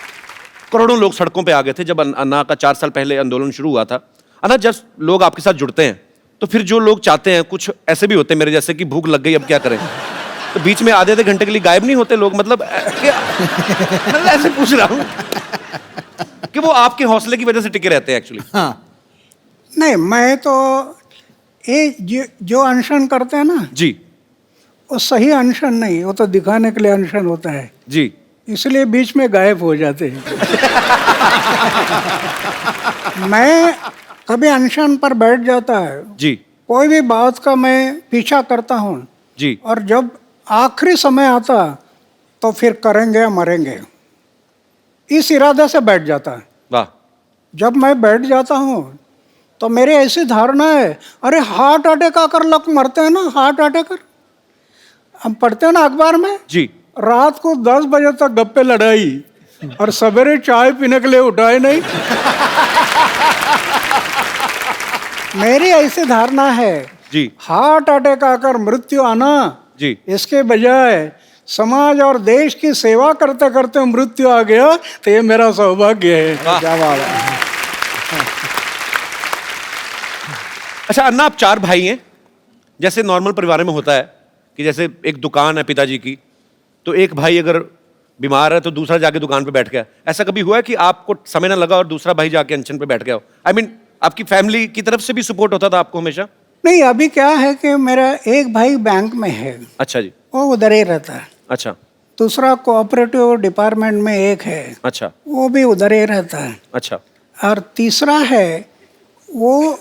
करोड़ों लोग सड़कों पे आ गए थे जब अन्ना का 4 साल पहले आंदोलन शुरू हुआ था। अन्ना, जब लोग आपके साथ जुड़ते हैं तो फिर जो लोग चाहते हैं, कुछ ऐसे भी होते हैं मेरे जैसे कि भूख लग गई अब क्या करें, तो बीच में आधे घंटे के लिए गायब नहीं होते लोग, मतलब क्या? मतलब ऐसे पूछ रहा हूँ कि वो आपके हौसले की वजह से टिके रहते हैं एक्चुअली। हाँ। नहीं, मैं तो ये जो अनशन करते हैं ना जी, वो सही अनशन नहीं, वो तो दिखाने के लिए अनशन होता है जी, इसलिए बीच में गायब हो जाते हैं। मैं कभी अनशन पर बैठ जाता है जी, कोई भी बात का मैं पीछा करता हूँ जी, और जब आखिरी समय आता तो फिर करेंगे या मरेंगे, इस इरादे से बैठ जाता है। वाह। जब मैं बैठ जाता हूँ तो मेरी ऐसी धारणा है, अरे हार्ट अटैक आकर लोग मरते हैं ना, हार्ट अटैक कर, हम पढ़ते हैं ना अखबार में, जी। रात को 10 बजे तक गप्पे लड़ाई और सवेरे चाय पीने के लिए उठाए नहीं। मेरी ऐसी धारणा है जी। हार्ट अटैक आकर मृत्यु आना, जी। इसके बजाय समाज और देश की सेवा करते करते मृत्यु आ गया तो ये मेरा सौभाग्य है। क्या बात है। अच्छा अन्ना, आप 4 भाई हैं। जैसे नॉर्मल परिवार में होता है कि जैसे एक दुकान है पिताजी की, तो एक भाई अगर बीमार है तो दूसरा जाके दुकान पे बैठ गया। ऐसा कभी हुआ है कि आपको समय ना लगा और दूसरा भाई जाके अनशन पे बैठ गया हो? आई मीन आपकी फैमिली की तरफ से भी सपोर्ट होता था आपको हमेशा? नहीं, अभी क्या है कि मेरा एक भाई बैंक में है, अच्छा जी। वो उधर ही रहता है। अच्छा। दूसरा कोऑपरेटिव डिपार्टमेंट में एक है, अच्छा। वो भी उधर ही रहता है। अच्छा। और तीसरा है वो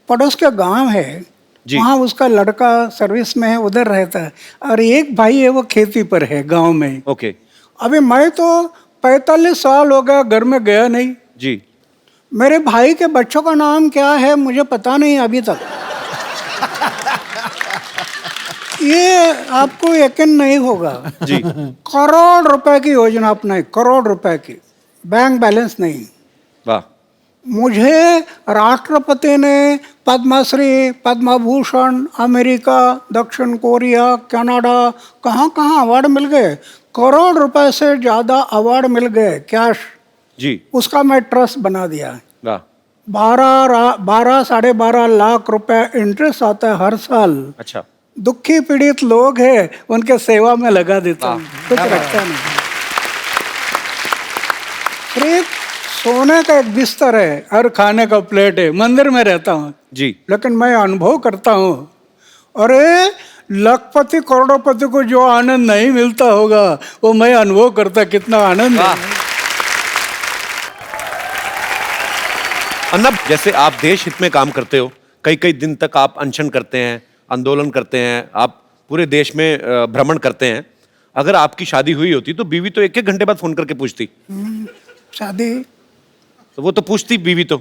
पड़ोस के गांव है, वहाँ उसका लड़का सर्विस में है, उधर रहता है। और एक भाई है वो खेती पर है गांव में। ओके। अभी मैं तो 45 साल हो गया घर में गया नहीं जी। मेरे भाई के बच्चों का नाम क्या है मुझे पता नहीं अभी तक। ये आपको यकीन नहीं होगा जी। करोड़ रुपए की योजना अपनाई, करोड़ रुपए की, बैंक बैलेंस नहीं। वाह। मुझे राष्ट्रपति ने पद्मश्री, पद्म भूषण, अमेरिका, दक्षिण कोरिया, कनाडा, कहाँ कहाँ अवार्ड मिल गए, करोड़ रुपए से ज़्यादा अवार्ड मिल गए कैश। जी। उसका मैं ट्रस्ट बना दिया। वाह। 12 साढ़े 12 लाख रुपए इंटरेस्ट आता है हर साल। अच्छा। दुखी पीड़ित लोग हैं उनके सेवा में लगा देता हूँ, कुछ रखता नहीं। सिर्फ सोने का एक बिस्तर है और खाने का प्लेट है, मंदिर में रहता हूँ जी। लेकिन मैं अनुभव करता हूँ, अरे लखपति करोड़पति को जो आनंद नहीं मिलता होगा वो मैं अनुभव करता, कितना आनंद है। अन्ना, जैसे आप देश हित में काम करते हो, कई कई दिन तक आप अनशन करते हैं, आंदोलन करते हैं, आप पूरे देश में भ्रमण करते हैं। अगर आपकी शादी हुई होती तो बीवी तो 1-1 घंटे बाद फोन करके पूछती। शादी तो वो तो पूछती बीवी तो।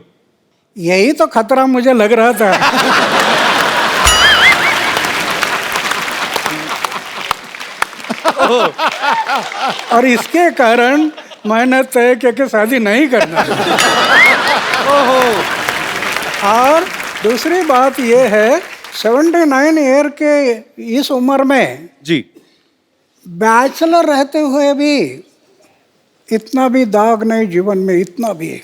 यही तो खतरा मुझे लग रहा था। और इसके कारण मैंने तय किया कि शादी नहीं करना। और दूसरी बात यह है 79 ईयर के इस उम्र में जी बैचलर रहते हुए भी इतना भी दाग नहीं जीवन में, इतना भी है।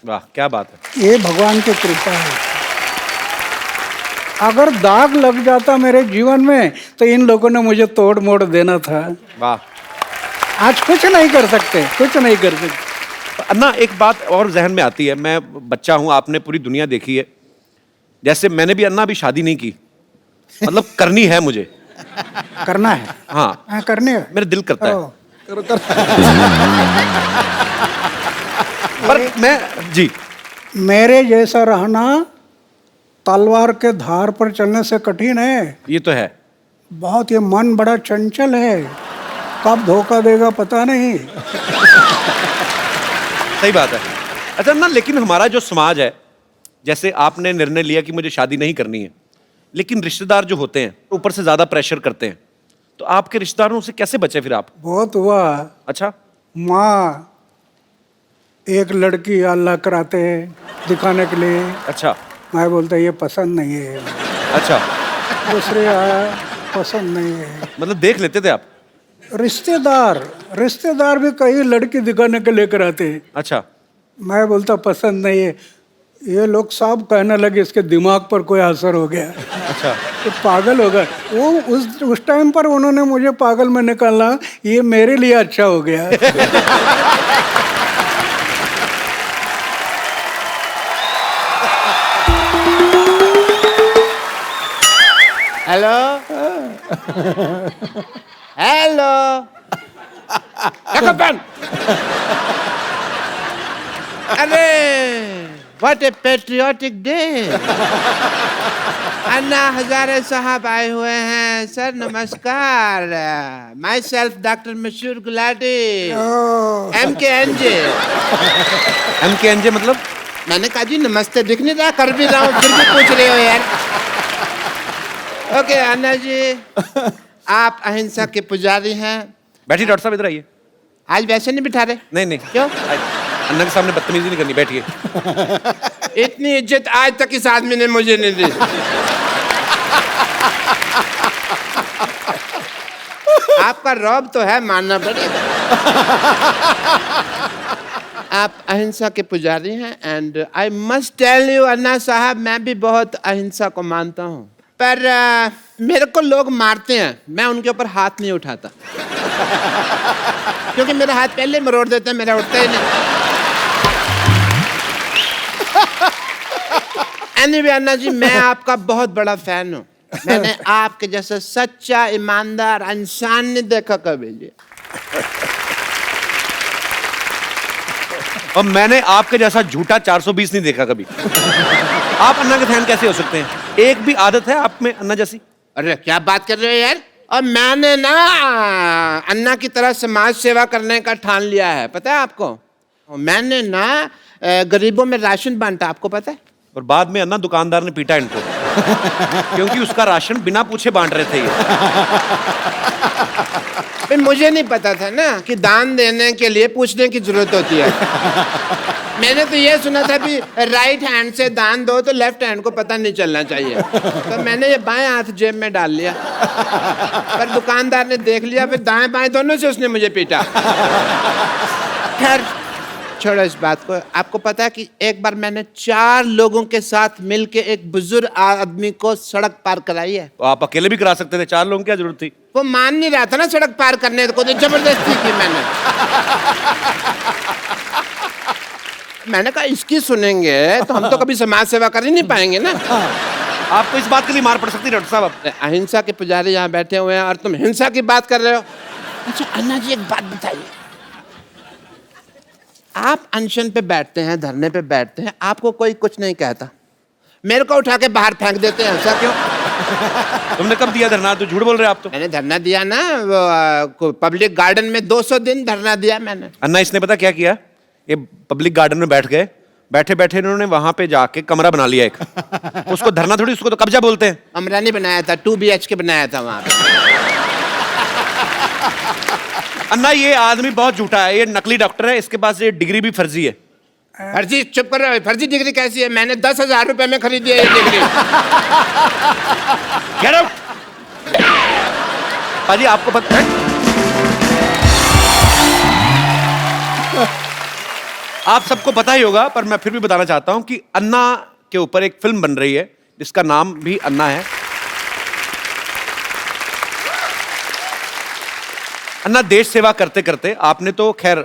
वाह, क्या बात है। ये भगवान की कृपा है। अगर दाग लग जाता मेरे जीवन में तो इन लोगों ने मुझे तोड़ मोड़ देना था। वाह। आज कुछ नहीं कर सकते, कुछ नहीं कर सकते। अन्ना, एक बात और जहन में आती है, मैं बच्चा हूं, आपने पूरी दुनिया देखी है। जैसे मैंने भी अन्ना अभी शादी नहीं की, मतलब करनी है मुझे। करना है? हाँ करनी है, मेरा दिल करता है। करो। पर मैं जी मेरे जैसा रहना तलवार के धार पर चलने से कठिन है। ये तो है। बहुत, ये मन बड़ा चंचल है, कब धोखा देगा पता नहीं। सही बात है। अच्छा ना, लेकिन हमारा जो समाज है, जैसे आपने निर्णय लिया कि मुझे शादी नहीं करनी है, लेकिन रिश्तेदार जो होते हैं ऊपर से ज्यादा प्रेशर करते हैं, तो आपके रिश्तेदारों से कैसे बचे फिर आप? बहुत हुआ। अच्छा। माँ एक लड़की अल्लाह कराते हैं दिखाने के लिए। अच्छा। मैं बोलता ये पसंद नहीं है। अच्छा। दूसरे आया, पसंद नहीं है। मतलब देख लेते थे आप? रिश्तेदार भी कई लड़की दिखाने के लेकर आते हैं। अच्छा। मैं बोलता पसंद नहीं है। ये लोग सब कहने लगे इसके दिमाग पर कोई असर हो गया। अच्छा। तो पागल हो गया वो। उस टाइम पर उन्होंने मुझे पागल में निकाला, ये मेरे लिए अच्छा हो गया। हेलो हेलो अरे What a patriotic day! Anna Hazare साहब आए हुए हैं सर, नमस्कार। माई सेल्फ डॉक्टर मशहूर गुलाटी, MKNJ। MKNJ मतलब? मैंने कहा जी नमस्ते, दिख नहीं रहा, कर भी रहा हूँ, फिर भी पूछ रहे हो यार। ओके अन्ना जी, आप अहिंसा के पुजारी हैं। बैठिए डॉक्टर साहब, इधर आइए। आज वैसे नहीं बिठा रहे? नहीं नहीं, क्यों? अन्ना के सामने बदतमीजी नहीं करनी, बैठिए। इतनी इज्जत आज तक इस आदमी ने मुझे नहीं दी। आपका रौब तो है, मानना पड़ेगा। आप अहिंसा के पुजारी हैं and I must tell you Anna sahab, मैं भी बहुत अहिंसा को मानता हूँ, पर मेरे को लोग मारते हैं, मैं उनके ऊपर हाथ नहीं उठाता। क्योंकि मेरा हाथ पहले मरोड़ देते हैं, मेरा उठता ही नहीं। एनीवे अन्ना जी, मैं आपका बहुत बड़ा फैन हूँ। मैंने आपके जैसा सच्चा ईमानदार इंसान नहीं देखा कभी जी। और मैंने आपके जैसा झूठा 420 नहीं देखा कभी। आप अन्ना के फैन कैसे हो सकते हैं? एक भी आदत है आप में अन्ना जैसी? अरे क्या बात कर रहे हो यार। और मैंने ना अन्ना की तरह समाज सेवा करने का ठान लिया है, पता है आपको। मैंने ना गरीबों में राशन बांटा, आपको पता है। और बाद में अन्ना दुकानदार ने पीटा इनको क्योंकि उसका राशन बिना पूछे बांट रहे थे ये। भाई मुझे नहीं पता था ना कि दान देने के लिए पूछने की जरूरत होती है। मैंने तो ये सुना था कि राइट हैंड से दान दो तो लेफ्ट हैंड को पता नहीं चलना चाहिए, तो मैंने ये बाएं हाथ जेब में डाल लिया। पर दुकानदार ने देख लिया, फिर दाएं बाएं दोनों से उसने मुझे पीटा। खैर छोड़ो इस बात को। आपको पता है कि एक बार मैंने 4 लोगों के साथ मिलके एक बुजुर्ग आदमी को सड़क पार कराई है। तो आप अकेले भी करा सकते थे, 4 लोगों की क्या जरूरत थी? वो मान नहीं रहा था ना सड़क पार करने को, तो जबरदस्ती की मैंने। मैंने कहा इसकी सुनेंगे तो हम तो कभी समाज सेवा कर ही नहीं पाएंगे ना। आपको इस बात के लिए मार पड़ सकती है डॉक्टर साहब। अहिंसा के पुजारी यहाँ बैठे हुए हैं और तुम हिंसा की बात कर रहे हो। अच्छा अन्ना जी, एक बात बताइए, आप अनशन पे बैठते हैं, धरने पे बैठते हैं, आपको कोई कुछ नहीं कहता, मेरे को उठा के बाहर फेंक देते हैं, ऐसा क्यों? तुमने कब दिया धरना? तो झूठ बोल रहे आप तो। मैंने धरना दिया ना, पब्लिक गार्डन में 200 दिन धरना दिया मैंने। अन्ना इसने पता क्या किया? ये पब्लिक गार्डन में बैठ गए, बैठे बैठे इन्होंने वहां पे जाके कमरा बना लिया एक। उसको धरना थोड़ी, उसको तो कब्जा बोलते हैं। कमरा नहीं बनाया था, 2 BHK बनाया था वहां पे। अन्ना ये आदमी बहुत झूठा है, ये नकली डॉक्टर है, इसके पास ये डिग्री भी फर्जी है। फर्जी? चुप कर रहे हो, फर्जी डिग्री कैसी है? मैंने 10,000 रुपए में खरीदी है ये डिग्री। Get out! पाजी आपको पता है, आप सबको पता ही होगा, पर मैं फिर भी बताना चाहता हूं कि अन्ना के ऊपर एक फिल्म बन रही है जिसका नाम भी अन्ना है। अन्ना देश सेवा करते करते आपने तो खैर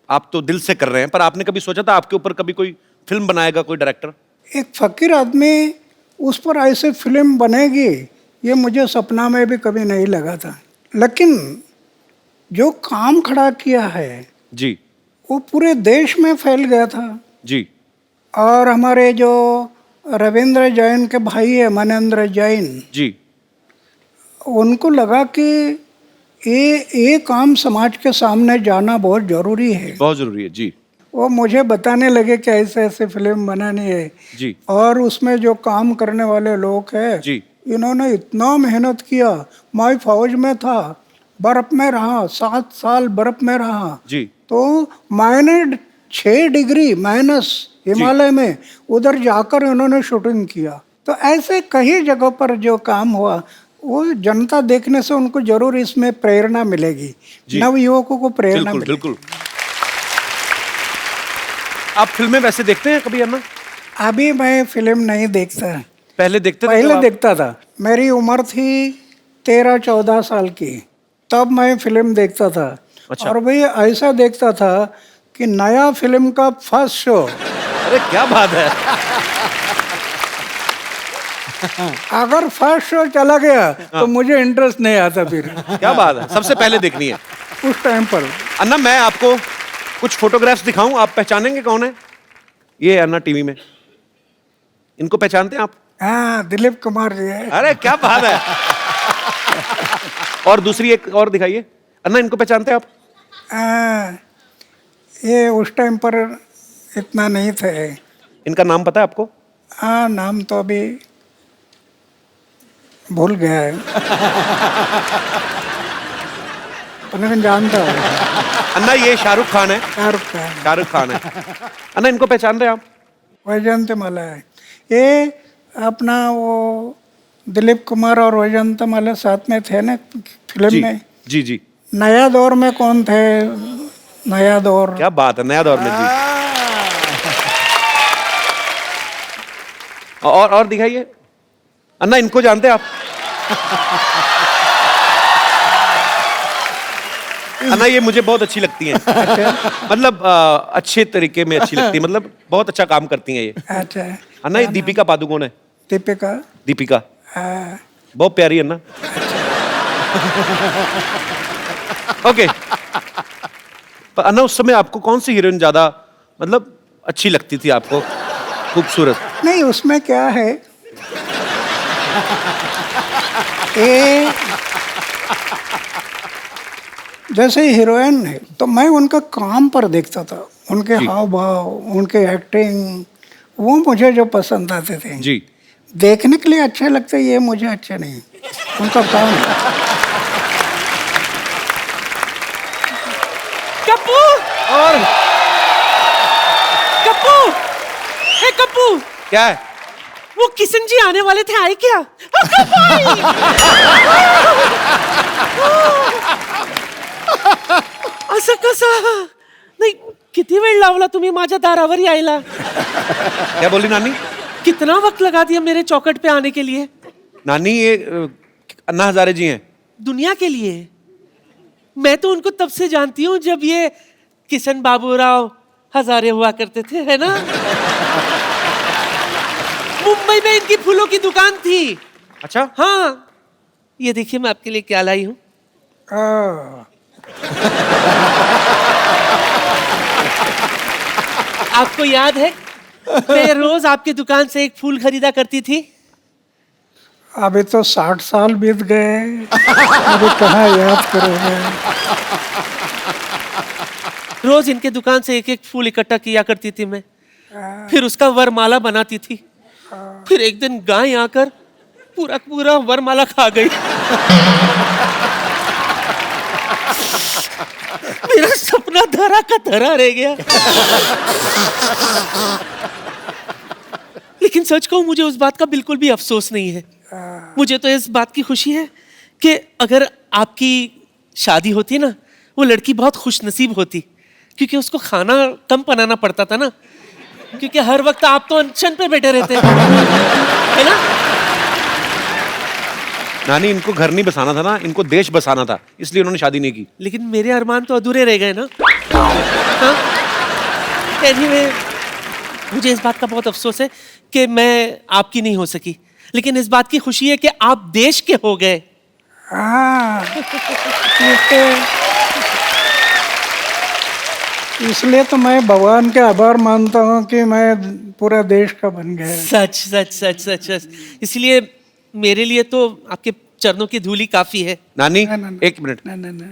आप तो दिल से कर रहे हैं, पर आपने कभी सोचा था आपके ऊपर कभी कोई फिल्म बनाएगा कोई डायरेक्टर? एक फकीर आदमी उस पर ऐसे फिल्म बनेगी ये मुझे सपना में भी कभी नहीं लगा था। लेकिन जो काम खड़ा किया है जी वो पूरे देश में फैल गया था जी। और हमारे जो रविंद्र जैन के भाई है मनेंद्र जैन जी, उनको लगा कि ये काम समाज के सामने जाना बहुत ज़रूरी है, बहुत जरूरी है जी। वो मुझे बताने लगे कि ऐसे ऐसे फिल्म बनानी है जी और उसमें जो काम करने वाले लोग हैं जी, इन्होंने इतना मेहनत किया। मैं फौज में था, बर्फ में रहा, 7 साल बर्फ में रहा, जी तो मैंने 6 डिग्री माइनस हिमालय में उधर जाकर इन्होंने शूटिंग किया। तो ऐसे कई जगहों पर जो काम हुआ वो जनता देखने से उनको जरूर इसमें प्रेरणा मिलेगी, नव युवकों को प्रेरणा बिल्कुल मिलेगी। बिल्कुल। आप फिल्में वैसे देखते हैं कभी अन्ना? अभी मैं फिल्म नहीं देखता, पहले देखते थे? पहले तो देखता था। मेरी उम्र थी 13-14 साल की, तब मैं फिल्म देखता था। अच्छा। और भाई ऐसा देखता था कि नया फिल्म का फर्स्ट शो, अरे क्या बात है। अगर फर्स्ट शो चला गया तो मुझे इंटरेस्ट नहीं आता फिर। क्या बात है, सबसे पहले देखनी है उस टाइम पर। अन्ना मैं आपको कुछ फोटोग्राफ्स दिखाऊं, आप पहचानेंगे कौन है? ये है अन्ना टीवी में। इनको पहचानते हैं आप? हाँ, दिलीप कुमार जी है। अरे क्या बात है। और दूसरी एक और दिखाइए। अन्ना, इनको पहचानते हैं आप? ये उस टाइम पर इतना नहीं थे। इनका नाम पता है आपको? हाँ, नाम तो अभी भूल गया है। लेकिन जानता हूँ। अन्ना, ये शाहरुख खान है। शाहरुख खान है। अन्ना, इनको पहचान रहे हैं आप? वैजयंतीमाला है ये। अपना वो दिलीप कुमार और वैजयंतीमाला साथ में थे ना फिल्म में। जी जी। नया दौर में कौन थे? नया दौर। क्या बात है, नया दौर में। जी। और दिखाइए। अन्ना, इनको जानते हैं आप? अन्ना, ये मुझे बहुत अच्छी लगती हैं। मतलब अच्छे तरीके में अच्छी लगती है, मतलब बहुत अच्छा काम करती हैं ये। अच्छा। अन्ना, ये दीपिका पादुकोण है। दीपिका बहुत प्यारी है ना। ओके। पर अन्ना, उस समय आपको कौन सी हीरोइन ज्यादा मतलब अच्छी लगती थी आपको, खूबसूरत? नहीं, उसमें क्या है, ये जैसे हीरोइन है तो मैं उनका काम पर देखता था, उनके हाव भाव, उनके एक्टिंग, वो मुझे जो पसंद आते थे। जी। देखने के लिए अच्छे लगते, ये मुझे अच्छे नहीं, उनका काम है। कप्पू और कप्पू, हे कप्पू, क्या है? वो किशन जी आने वाले थे, आए क्या? असं कसं? नाही, किती वेळ लावला तुम्ही माझ्या दारावर यायला? क्या बोली नानी? कितना वक्त लगा दिया मेरे चौखट पे आने के लिए? नानी, ये अन्ना हजारे जी हैं। दुनिया के लिए। मैं तो उनको तब से जानती हूँ जब ये किशन बाबूराव हजारे हुआ करते थे, है ना? मुंबई में इनकी फूलों की दुकान थी। अच्छा। हाँ, ये देखिए मैं आपके लिए क्या लाई हूँ। आपको याद है मैं रोज आपकी दुकान से एक फूल खरीदा करती थी? अभी तो 60 साल बीत गए, अभी कहाँ याद करोगे? रोज इनके दुकान से एक एक फूल इकट्ठा किया करती थी मैं, फिर उसका वरमाला बनाती थी। फिर एक दिन गाय आकर पूरा पूरा वरमाला खा गई। मेरा सपना धरा का धरा रह गया। लेकिन सच कहूं, मुझे उस बात का बिल्कुल भी अफसोस नहीं है। मुझे तो इस बात की खुशी है कि अगर आपकी शादी होती ना, वो लड़की बहुत खुशनसीब होती, क्योंकि उसको खाना कम बनाना पड़ता था ना, क्योंकि हर वक्त आप तो अनशन पे बैठे रहते है ना? नानी, इनको घर नहीं बसाना था ना, इनको देश बसाना था, इसलिए उन्होंने शादी नहीं की। लेकिन मेरे अरमान तो अधूरे रह गए ना। हाँ? Anyway, मुझे इस बात का बहुत अफसोस है कि मैं आपकी नहीं हो सकी, लेकिन इस बात की खुशी है कि आप देश के हो गए। इसलिए तो मैं भगवान के आभार मानता हूँ कि मैं पूरा देश का बन गया। सच सच सच सच सच। इसलिए मेरे लिए तो आपके चरणों की धूली काफी है। नानी, एक मिनट।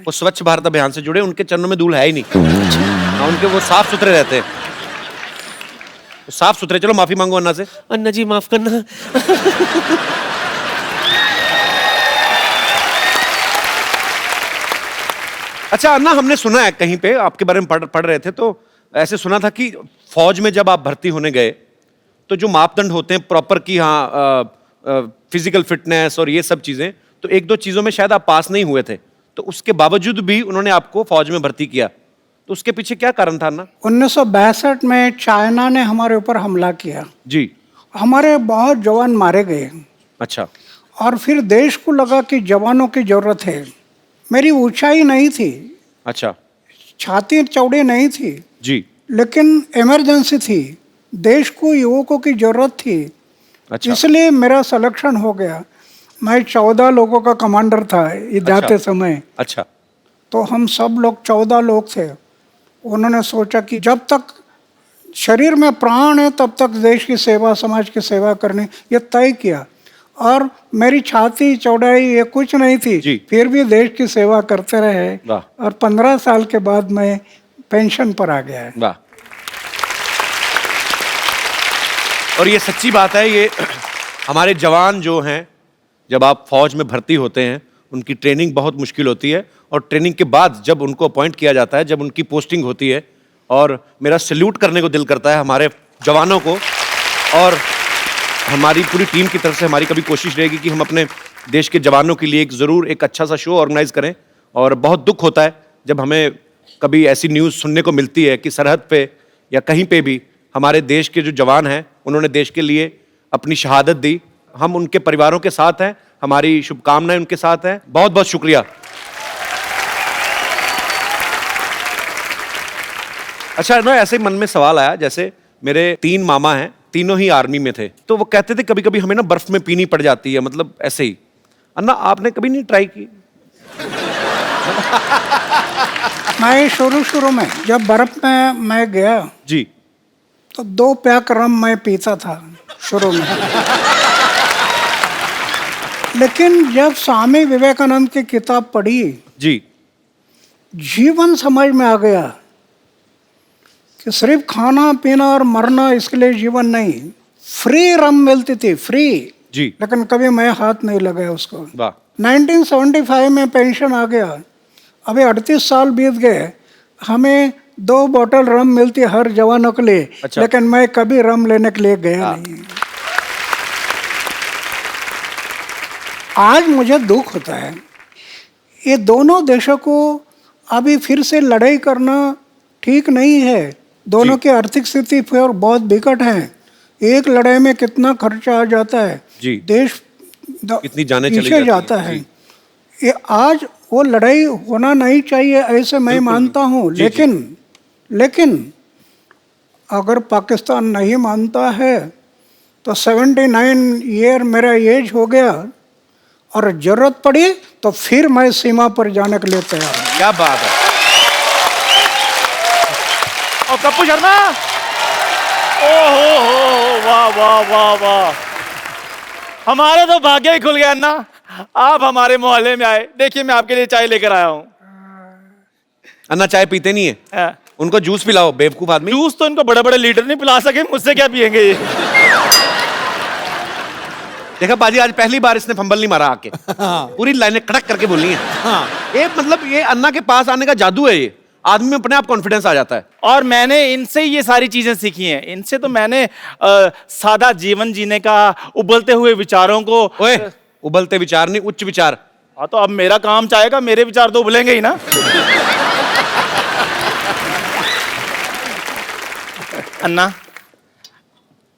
वो स्वच्छ भारत अभियान से जुड़े, उनके चरणों में धूल है ही नहीं। हाँ, उनके वो साफ सुथरे रहते हैं, साफ सुथरे। चलो माफी मांगो अन्ना से। अन्ना जी माफ करना। अच्छा अन्ना, हमने सुना है कहीं पे आपके बारे में पढ़ रहे थे, तो ऐसे सुना था कि फौज में जब आप भर्ती होने गए तो जो मापदंड होते हैं प्रॉपर की, हाँ, फिजिकल फिटनेस और ये सब चीजें, तो एक दो चीजों में शायद आप पास नहीं हुए थे, तो उसके बावजूद भी उन्होंने आपको फौज में भर्ती किया, तो उसके पीछे क्या कारण था अन्ना? 1962 में चाइना ने हमारे ऊपर हमला किया जी। हमारे बहुत जवान मारे गए। अच्छा। और फिर देश को लगा कि जवानों की जरूरत है। मेरी ऊंचाई नहीं थी, अच्छा, छाती चौड़ी नहीं थी जी, लेकिन इमरजेंसी थी, देश को युवकों की जरूरत थी। अच्छा, इसलिए मेरा सिलेक्शन हो गया। मैं 14 लोगों का कमांडर था जाते समय। अच्छा, तो हम सब लोग 14 लोग थे। उन्होंने सोचा कि जब तक शरीर में प्राण है तब तक देश की सेवा, समाज की सेवा करनी, ये तय किया। और मेरी छाती चौड़ाई ये कुछ नहीं थी, फिर भी देश की सेवा करते रहे। और 15 साल के बाद मैं पेंशन पर आ गया है। वाह। और ये सच्ची बात है, ये हमारे जवान जो हैं, जब आप फौज में भर्ती होते हैं, उनकी ट्रेनिंग बहुत मुश्किल होती है, और ट्रेनिंग के बाद जब उनको अपॉइंट किया जाता है, जब उनकी पोस्टिंग होती है, और मेरा सैल्यूट करने को दिल करता है हमारे जवानों को। और हमारी पूरी टीम की तरफ से हमारी कभी कोशिश रहेगी कि हम अपने देश के जवानों के लिए ज़रूर एक अच्छा सा शो ऑर्गेनाइज करें। और बहुत दुख होता है जब हमें कभी ऐसी न्यूज़ सुनने को मिलती है कि सरहद पे या कहीं पे भी हमारे देश के जो जवान हैं, उन्होंने देश के लिए अपनी शहादत दी। हम उनके परिवारों के साथ हैं, हमारी शुभकामनाएं उनके साथ हैं। बहुत बहुत शुक्रिया। अच्छा ना, ऐसे ही मन में सवाल आया, जैसे मेरे 3 मामा हैं, तीनों ही आर्मी में थे, तो वो कहते थे कभी कभी हमें ना बर्फ में पीनी पड़ जाती है, मतलब ऐसे ही। अन्ना, आपने कभी नहीं ट्राई की? मैं शुरू में जब बर्फ में मैं गया जी, तो 2 पैक रम मैं पीता था शुरू में। लेकिन जब स्वामी विवेकानंद की किताब पढ़ी जी, जीवन समझ में आ गया कि सिर्फ खाना पीना और मरना इसके लिए जीवन नहीं। फ्री रम मिलती थी, फ्री जी, लेकिन कभी मैं हाथ नहीं लगाया उसको। वाह। 1975 में पेंशन आ गया, अभी 38 साल बीत गए, हमें 2 बोतल रम मिलती हर जवानों के लिए। अच्छा। लेकिन मैं कभी रम लेने के लिए गया नहीं। आज मुझे दुख होता है, ये दोनों देशों को अभी फिर से लड़ाई करना ठीक नहीं है। दोनों की आर्थिक स्थिति फिर बहुत विकट है। एक लड़ाई में कितना खर्चा आ जाता है जी, देश कितनी जाने चली पीछे जाता है। ये आज वो लड़ाई होना नहीं चाहिए ऐसे मैं मानता हूँ। लेकिन अगर पाकिस्तान नहीं मानता है तो 79 ईयर मेरा एज हो गया, और जरूरत पड़ी तो फिर मैं सीमा पर जाने के लिए तैयार हूँ। क्या बात है। और कप्पू शर्मा, ओहो, वाह वाह वाह वाह, हमारे तो भाग्य ही खुल गया ना, आप हमारे मोहल्ले में आए। देखिए मैं आपके लिए चाय लेकर आया हूँ। अन्ना चाय पीते नहीं है, उनको जूस पिलाओ, बेवकूफ आदमी। जूस तो इनको बड़े बड़े लीडर नहीं पिला सके, मुझसे क्या पियेंगे ये। देखा बाजी, आज पहली बार इसने फंबल नहीं मारा आके। पूरी लाइनें कड़क करके बोली हैं। ये मतलब ये अन्ना के पास आने का जादू है। ये आदमी में अपने आप कॉन्फिडेंस आ जाता है। और मैंने इनसे ही ये सारी चीजें सीखी हैं। इनसे तो मैंने सादा जीवन जीने का, उबलते हुए विचारों को। ओए, उबलते विचार नहीं, उच्च विचार। हाँ, तो अब मेरा काम चाहेगा, मेरे विचार तो उबलेंगे ही ना। अन्ना,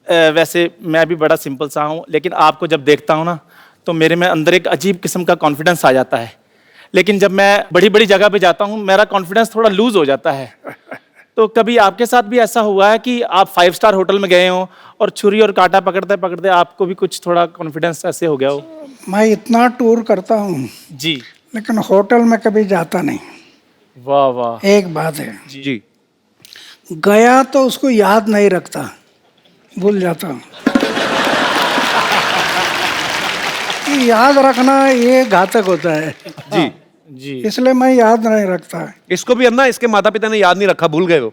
वैसे मैं भी बड़ा सिंपल सा हूँ, लेकिन आपको जब देखता हूँ ना तो मेरे में अंदर एक अजीब किस्म का कॉन्फिडेंस आ जाता है। लेकिन जब मैं बड़ी बड़ी जगह पे जाता हूँ मेरा कॉन्फिडेंस थोड़ा लूज हो जाता है। तो कभी आपके साथ भी ऐसा हुआ है कि आप 5 स्टार होटल में गए हो और छुरी और कांटा पकड़ते पकड़ते आपको भी कुछ थोड़ा कॉन्फिडेंस ऐसे हो गया हो? मैं इतना टूर करता हूँ जी, लेकिन होटल में कभी जाता नहीं। वाह वाह। एक बात है जी, गया तो उसको याद नहीं रखता, भूल जाता हूँ। याद रखना ये घातक होता है। जी जी, इसलिए मैं याद नहीं रखता। इसको भी अन्ना, इसके माता पिता ने याद नहीं रखा, भूल गए वो।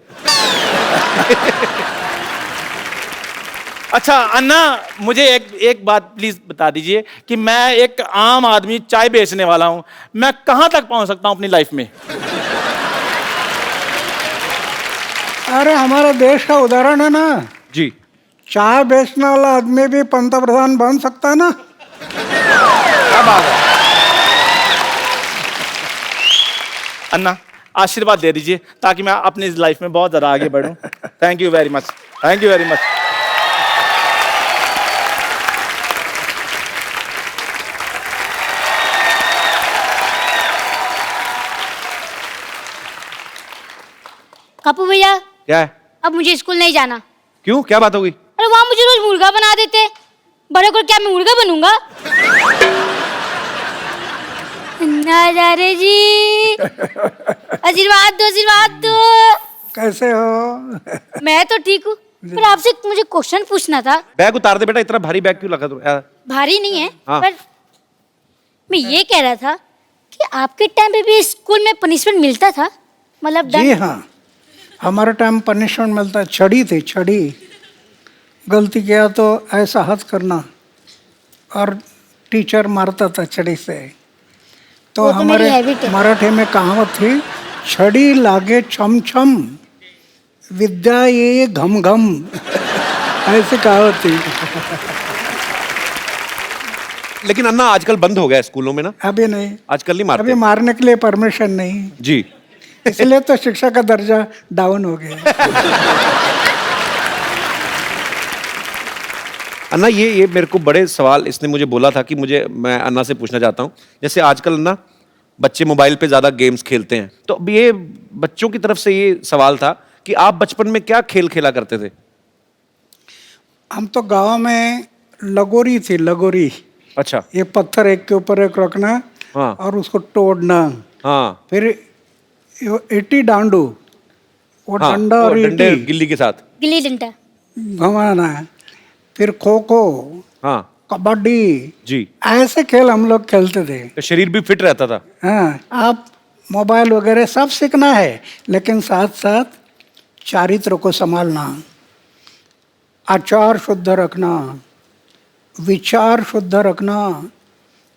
अच्छा अन्ना, मुझे एक बात प्लीज बता दीजिए कि मैं एक आम आदमी चाय बेचने वाला हूं, मैं कहां तक पहुंच सकता हूं अपनी लाइफ में? अरे हमारा देश का उदाहरण है ना जी, चाय बेचने वाला आदमी भी पंतप्रधान बन सकता है ना। क्या बात है। अन्ना, आशीर्वाद दे दीजिए ताकि मैं अपनी लाइफ में बहुत ज्यादा आगे बढ़ूं। Thank you very much, thank you very much. Kapoor भैया, क्या है? अब मुझे स्कूल नहीं जाना। क्यों, क्या बात हो गई? अरे वहाँ मुझे रोज मुर्गा बना देते, बड़े को क्या मैं मुर्गा बनूंगा? नजारे जी, आशीर्वाद दो, आशीर्वाद दो। कैसे हो? मैं तो ठीक हूँ, पर आपसे मुझे क्वेश्चन पूछना था। बैग उतार दे बेटा, इतना भारी बैग क्यों लगा तू? भारी नहीं है, हाँ। पर मैं ये कह रहा था कि आपके टाइम पे भी स्कूल में पनिशमेंट मिलता था, मतलब जी हाँ, हमारे टाइम पनिशमेंट मिलता, छड़ी थी, छड़ी। गलती किया तो ऐसा हाथ करना और टीचर मारता था छड़ी से। तो वो तो मेरी हमारे हैबिट है। मराठी में कहावत थी, छड़ी लागे छम छम, विद्या ये घम घम। ऐसी कहावत थी। लेकिन अन्ना आजकल बंद हो गया है स्कूलों में ना, अभी नहीं, आजकल नहीं मारते अभी मारने के लिए परमिशन नहीं, जी। इसलिए तो शिक्षा का दर्जा डाउन हो गया। अन्ना ये मेरे को बड़े सवाल इसने मुझे बोला था कि मैं अन्ना से पूछना चाहता हूँ। जैसे आजकल अन्ना बच्चे मोबाइल पे ज़्यादा गेम्स खेलते हैं, तो अब ये बच्चों की तरफ से ये सवाल था कि आप बचपन में क्या खेल खेला करते थे? हम तो गांव में लगोरी थी, लगोरी। अच्छा। ये पत्थर एक के ऊपर एक रखना, हाँ। और उसको तोड़ना। हाँ। फिर ईटी डांडू, वो हाँ, डंडा और डंडे ईटी गिल्ली के साथ गिल्ली डंडा, घुमाना है। फिर खो खो, हाँ कबड्डी, जी, ऐसे खेल हम लोग खेलते थे। तो शरीर भी फिट रहता था। हाँ, आप मोबाइल वगैरह सब सीखना है, लेकिन साथ साथ चारित्र को संभालना, आचार शुद्ध रखना, विचार शुद्ध रखना,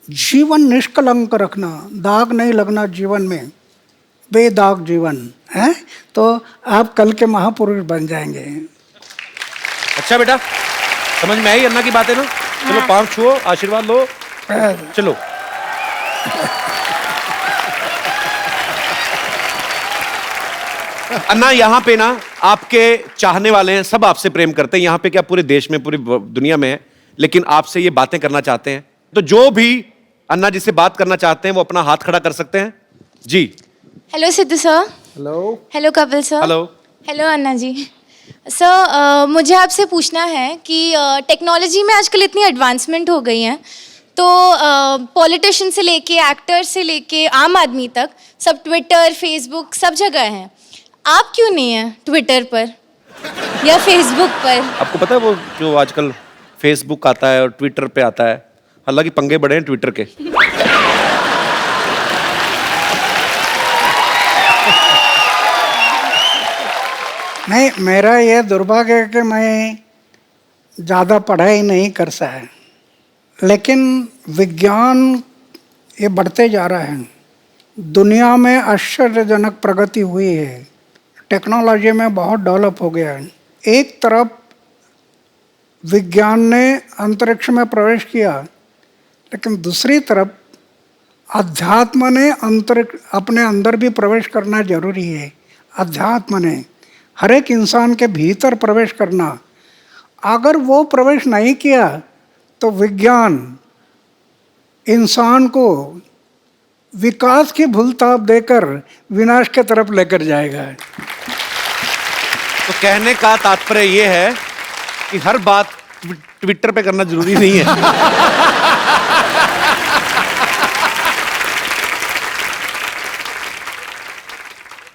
जीवन निष्कलंक रखना, दाग नहीं लगना जीवन में, बेदाग जीवन है, तो आप कल के महापुरुष बन जाएंगे। अच्छा बेटा, समझ में आई अन्ना की बातें ना? चलो पांव छुओ, आशीर्वाद लो, चलो। अन्ना यहाँ पे ना आपके चाहने वाले हैं, सब आपसे प्रेम करते हैं। यहाँ पे क्या पूरे देश में, पूरी दुनिया में है, लेकिन आपसे ये बातें करना चाहते हैं। तो जो भी अन्ना जी से बात करना चाहते हैं वो अपना हाथ खड़ा कर सकते हैं जी। Hello Sidhu sir. Hello. Hello Kapil sir. Hello. Hello Anna ji. Sir मुझे आपसे पूछना है कि टेक्नोलॉजी में आजकल इतनी एडवांसमेंट हो गई है, तो पॉलिटिशियन से लेके एक्टर से लेके आम आदमी तक सब ट्विटर फेसबुक सब जगह हैं। आप क्यों नहीं हैं ट्विटर पर या फेसबुक पर? आपको पता है वो जो आजकल फेसबुक आता है और ट्विटर पे आता है, हालांकि पंगे बड़े हैं ट्विटर के। नहीं, मेरा ये दुर्भाग्य है कि मैं ज़्यादा पढ़ाई नहीं कर सका, लेकिन विज्ञान ये बढ़ते जा रहा है, दुनिया में आश्चर्यजनक प्रगति हुई है, टेक्नोलॉजी में बहुत डेवलप हो गया है। एक तरफ विज्ञान ने अंतरिक्ष में प्रवेश किया, लेकिन दूसरी तरफ अध्यात्म ने अंतरिक्ष अपने अंदर भी प्रवेश करना जरूरी है। अध्यात्म ने हर एक इंसान के भीतर प्रवेश करना, अगर वो प्रवेश नहीं किया तो विज्ञान इंसान को विकास की भूलताप देकर विनाश की तरफ लेकर जाएगा। तो कहने का तात्पर्य ये है कि हर बात ट्विटर पे करना जरूरी नहीं है।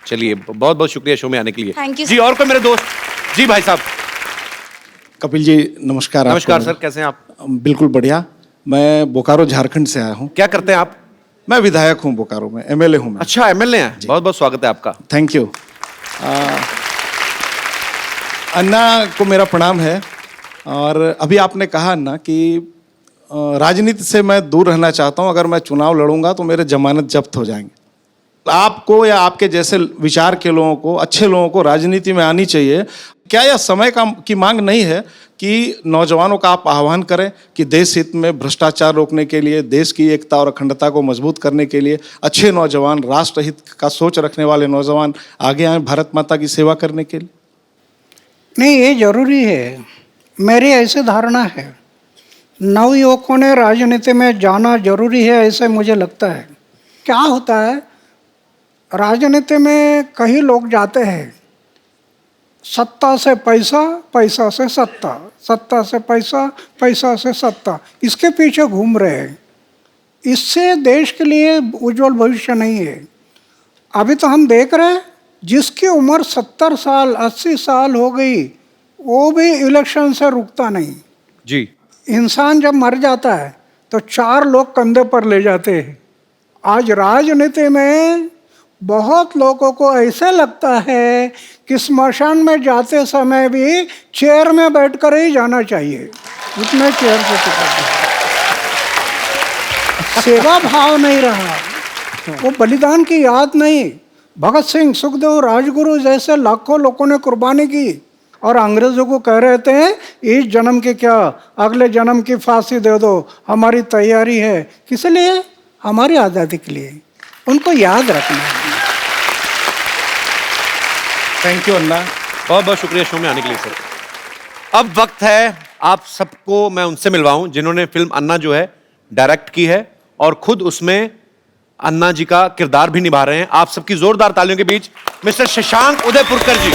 चलिए, बहुत बहुत शुक्रिया शो में आने के लिए। Thank you, ji. sir. और कोई मेरे दोस्त? जी भाई साहब। कपिल जी नमस्कार। नमस्कार सर, कैसे हैं आप? बिल्कुल बढ़िया। मैं बोकारो झारखंड से आया हूँ। क्या करते हैं आप? मैं विधायक हूँ बोकारो में, एमएलए हूँ मैं। अच्छा, एमएलए हैं। बहुत बहुत स्वागत है आपका। Thank you. अन्ना को मेरा प्रणाम है। और अभी आपने कहा अन्ना कि राजनीति से मैं दूर रहना चाहता हूँ, अगर मैं चुनाव लड़ूंगा तो मेरे जमानत जब्त हो जाएंगे। आपको या आपके जैसे विचार के लोगों को, अच्छे लोगों को राजनीति में आनी चाहिए। क्या यह समय की मांग नहीं है कि नौजवानों का आप आह्वान करें कि देश हित में भ्रष्टाचार रोकने के लिए, देश की एकता और अखंडता को मजबूत करने के लिए अच्छे नौजवान, राष्ट्र हित का सोच रखने वाले नौजवान आगे आए भारत माता की सेवा करने के लिए? नहीं, ये जरूरी है। मेरी ऐसी धारणा है, नवयुवकों ने राजनीति में जाना जरूरी है, ऐसे मुझे लगता है। क्या होता है, राजनीति में कई लोग जाते हैं सत्ता से पैसा, पैसा से सत्ता, सत्ता से पैसा, पैसा से सत्ता, इसके पीछे घूम रहे हैं। इससे देश के लिए उज्जवल भविष्य नहीं है। अभी तो हम देख रहे हैं जिसकी उम्र 70 साल 80 साल हो गई वो भी इलेक्शन से रुकता नहीं। जी। इंसान जब मर जाता है तो 4 लोग कंधे पर ले जाते हैं। आज राजनीति में बहुत लोगों को ऐसे लगता है कि स्मशान में जाते समय भी चेयर में बैठकर ही जाना चाहिए, उतने चेयर पे टिकट। सेवा भाव नहीं रहा, वो बलिदान की याद नहीं। भगत सिंह, सुखदेव, राजगुरु जैसे लाखों लोगों ने कुर्बानी की और अंग्रेजों को कह रहे थे इस जन्म के क्या अगले जन्म की फांसी दे दो, हमारी तैयारी है। किस लिए? हमारी आज़ादी के लिए। उनको याद रखना है। थैंक यू अन्ना, बहुत बहुत शुक्रिया शो में आने के लिए सर। अब वक्त है आप सबको मैं उनसे मिलवाऊं जिन्होंने फिल्म अन्ना जो है डायरेक्ट की है और खुद उसमें अन्ना जी का किरदार भी निभा रहे हैं। आप सबकी जोरदार तालियों के बीच मिस्टर शशांक उदयपुरकर जी।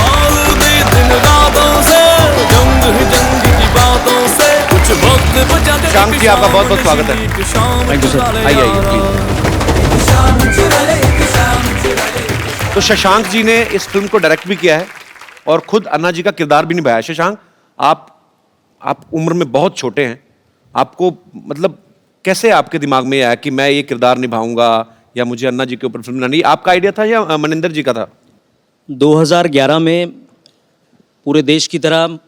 शशांक जी आपका बहुत बहुत स्वागत है। Thank you sir. आइए आइए प्लीज। तो शशांक जी ने इस फिल्म को डायरेक्ट भी किया है और खुद अन्ना जी का किरदार भी निभाया है। शशांक, आप उम्र में बहुत छोटे हैं, आपको मतलब कैसे आपके दिमाग में आया कि मैं ये किरदार निभाऊंगा या मुझे अन्ना जी के ऊपर फिल्म बनानी? आपका आइडिया था या मनिंदर जी का था? 2011 में पूरे देश की तरह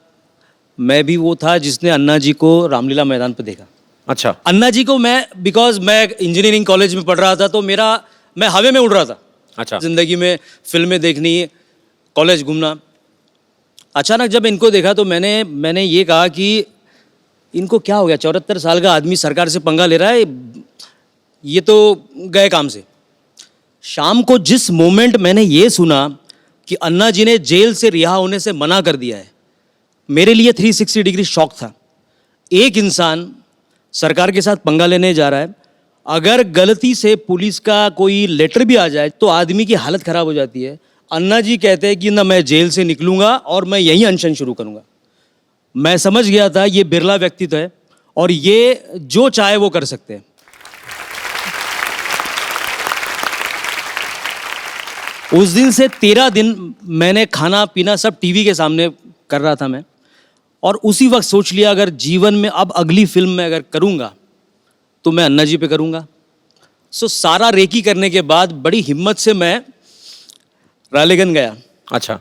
मैं भी वो था जिसने अन्ना जी को रामलीला मैदान पर देखा। अच्छा। अन्ना जी को बिकॉज मैं इंजीनियरिंग कॉलेज में पढ़ रहा था तो मैं हवा में उड़ रहा था। अच्छा। जिंदगी में फिल्में देखनी, कॉलेज घूमना। अचानक जब इनको देखा तो मैंने ये कहा कि इनको क्या हो गया, 74 साल का आदमी सरकार से पंगा ले रहा है, ये तो गए काम से। शाम को जिस मोमेंट मैंने ये सुना कि अन्ना जी ने जेल से रिहा होने से मना कर दिया है, मेरे लिए 360 डिग्री शॉक था। एक इंसान सरकार के साथ पंगा लेने जा रहा है, अगर गलती से पुलिस का कोई लेटर भी आ जाए तो आदमी की हालत खराब हो जाती है। अन्ना जी कहते हैं कि ना मैं जेल से निकलूंगा और मैं यहीं अनशन शुरू करूंगा। मैं समझ गया था ये बिरला व्यक्तित्व है और ये जो चाहे वो कर सकते हैं। उस दिन से 13 दिन मैंने खाना पीना सब टीवी के सामने कर रहा था मैं, और उसी वक्त सोच लिया अगर जीवन में अब अगली फिल्म में अगर करूंगा तो मैं अन्ना जी पे करूंगा। सो सारा रेकी करने के बाद बड़ी हिम्मत से मैं रालेगन गया। अच्छा।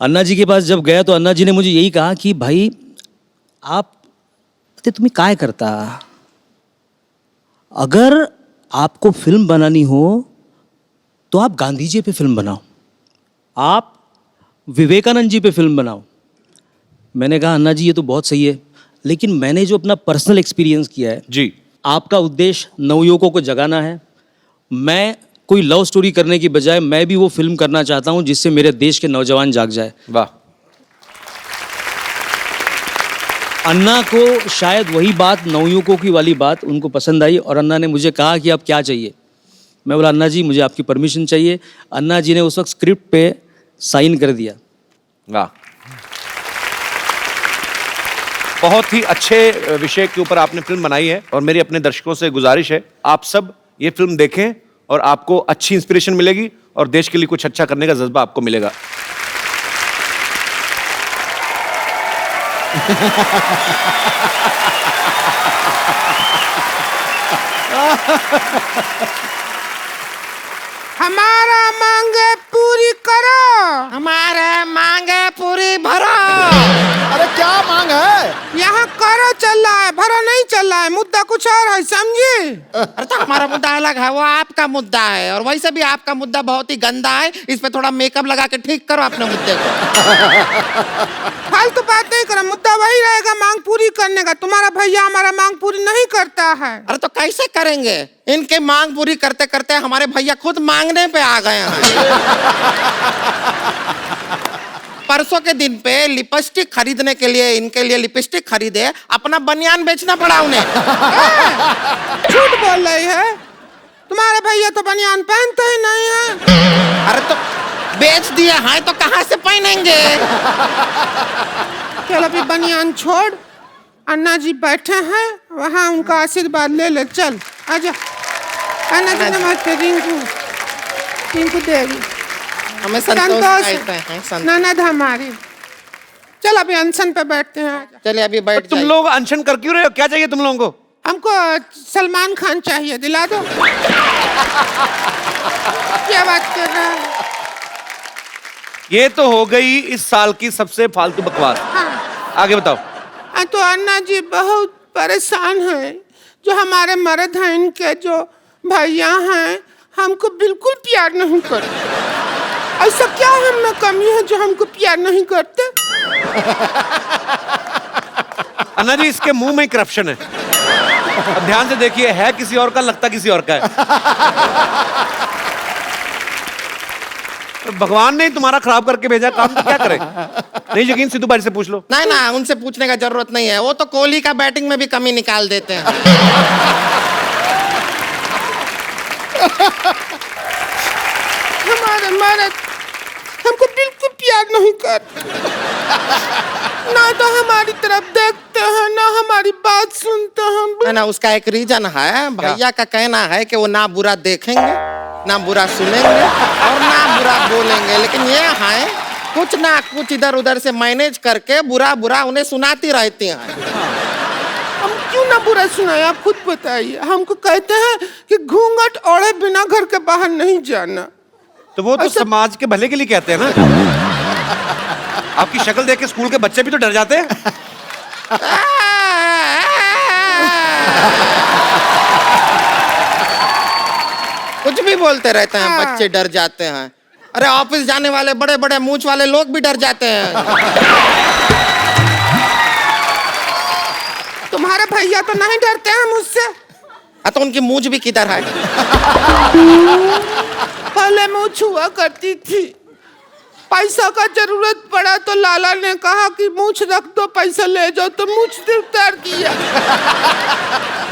अन्ना जी के पास जब गया तो अन्ना जी ने मुझे यही कहा कि भाई तुम्हें काय करता, अगर आपको फिल्म बनानी हो तो आप गांधी जी पे फिल्म बनाओ, आप विवेकानंद जी पे फिल्म बनाओ। मैंने कहा अन्ना जी ये तो बहुत सही है, लेकिन मैंने जो अपना पर्सनल एक्सपीरियंस किया है जी, आपका उद्देश्य नवयुवकों को जगाना है। मैं कोई लव स्टोरी करने की बजाय मैं भी वो फिल्म करना चाहता हूं जिससे मेरे देश के नौजवान जाग जाए। वाह। अन्ना को शायद वही बात, नवयुवकों की वाली बात उनको पसंद आई और अन्ना ने मुझे कहा कि अब क्या चाहिए। मैं बोला अन्ना जी मुझे आपकी परमिशन चाहिए। अन्ना जी ने उस वक्त स्क्रिप्ट पे साइन कर दिया। वाह, बहुत ही अच्छे विषय के ऊपर आपने फिल्म बनाई है और मेरी अपने दर्शकों से गुजारिश है आप सब ये फिल्म देखें और आपको अच्छी इंस्पिरेशन मिलेगी और देश के लिए कुछ अच्छा करने का जज्बा आपको मिलेगा। हमारा मांगे पूरी करो, हमारे मांगे पूरी भरो। अरे क्या मांग है? यहाँ करो चल रहा है, भरो नहीं चल रहा है, मुद्दा कुछ और है, समझे? अरे तो हमारा मुद्दा अलग है, वो आपका मुद्दा है और वैसे भी आपका मुद्दा बहुत ही गंदा है। इस पे थोड़ा मेकअप लगा के ठीक करो अपने मुद्दे को। फालतू बात नहीं करो, मुद्दा वही रहेगा मांग पूरी करने का। तुम्हारा भैया हमारा मांग पूरी नहीं करता है। अरे तो कैसे करेंगे? इनके मांग पूरी करते करते हमारे भैया खुद मांगने पे आ गए हैं। परसों के दिन पे लिपस्टिक खरीदने के लिए इनके लिए लिपस्टिक खरीदे, अपना बनियान बेचना पड़ा उन्हें। झूठ बोल रही है, तुम्हारे भैया तो बनियान पहनते ही नहीं है। अरे तो बेच दिया है तो कहाँ से पहनेंगे? चल अभी बनियान छोड़, अन्ना जी बैठे हैं वहाँ, उनका आशीर्वाद ले ले। चल आजा। अन्ना जी नमस्ते। रिंकू देगी। हमें संतोष कहते हैं ननद हमारी। चल अभी अनशन पे बैठते हैं। चलिए अभी बैठ तुम लोग अनशन कर क्यों रहे हो? क्या चाहिए तुम लोगों को? हमको सलमान खान चाहिए, दिला दो। क्या बात कर रहा है? ये तो हो गई इस साल की सबसे फालतू बकवास। आगे बताओ। तो अन्ना जी बहुत परेशान हैं, जो हमारे मर्द हैं, इनके जो भैया हैं, हमको बिल्कुल प्यार नहीं करते। ऐसा क्या हम में कमी है जो हमको प्यार नहीं करते? अन्ना जी, इसके मुंह में करप्शन है। अब ध्यान से देखिए, है किसी और का, लगता किसी और का है। भगवान ने तुम्हारा खराब करके भेजा काम, तो क्या करें? नहीं यकीन, सिद्धू भाई से पूछ लो। नहीं ना, उनसे पूछने का जरूरत नहीं है, वो तो कोहली का बैटिंग में भी कमी निकाल देते हैं। हमारे मर्द हमको बिल्कुल प्यार नहीं करते, ना तो हमारी तरफ देखते हैं, ना हमारी बात सुनते हैं। ना उसका एक रीजन है, भैया का कहना है कि वो ना बुरा देखेंगे, ना बुरा सुनेंगे और ना बुरा बोलेंगे, लेकिन ये है कुछ ना कुछ इधर उधर से मैनेज करके बुरा बुरा उन्हें सुनाती रहती हैं। हम क्यों ना बुरा सुनाए, आप खुद बताइए। हमको कहते हैं कि घूंघट ओढ़े बिना घर के बाहर नहीं जाना। तो वो तो समाज के भले के लिए कहते हैं ना। आपकी शक्ल देख के स्कूल के बच्चे भी तो डर जाते हैं। कुछ भी बोलते रहते हैं, बच्चे डर जाते हैं। अरे ऑफिस जाने वाले बड़े बड़े मूंछ वाले लोग भी डर जाते हैं। तुम्हारे भैया तो नहीं डरते हैं मुझसे। तो उनकी मूंछ भी किधर है? पहले मूंछ हुआ करती थी, पैसा का जरूरत पड़ा तो लाला ने कहा कि मूंछ रख दो, पैसा ले जाओ, तो मूंछ उतार दिया।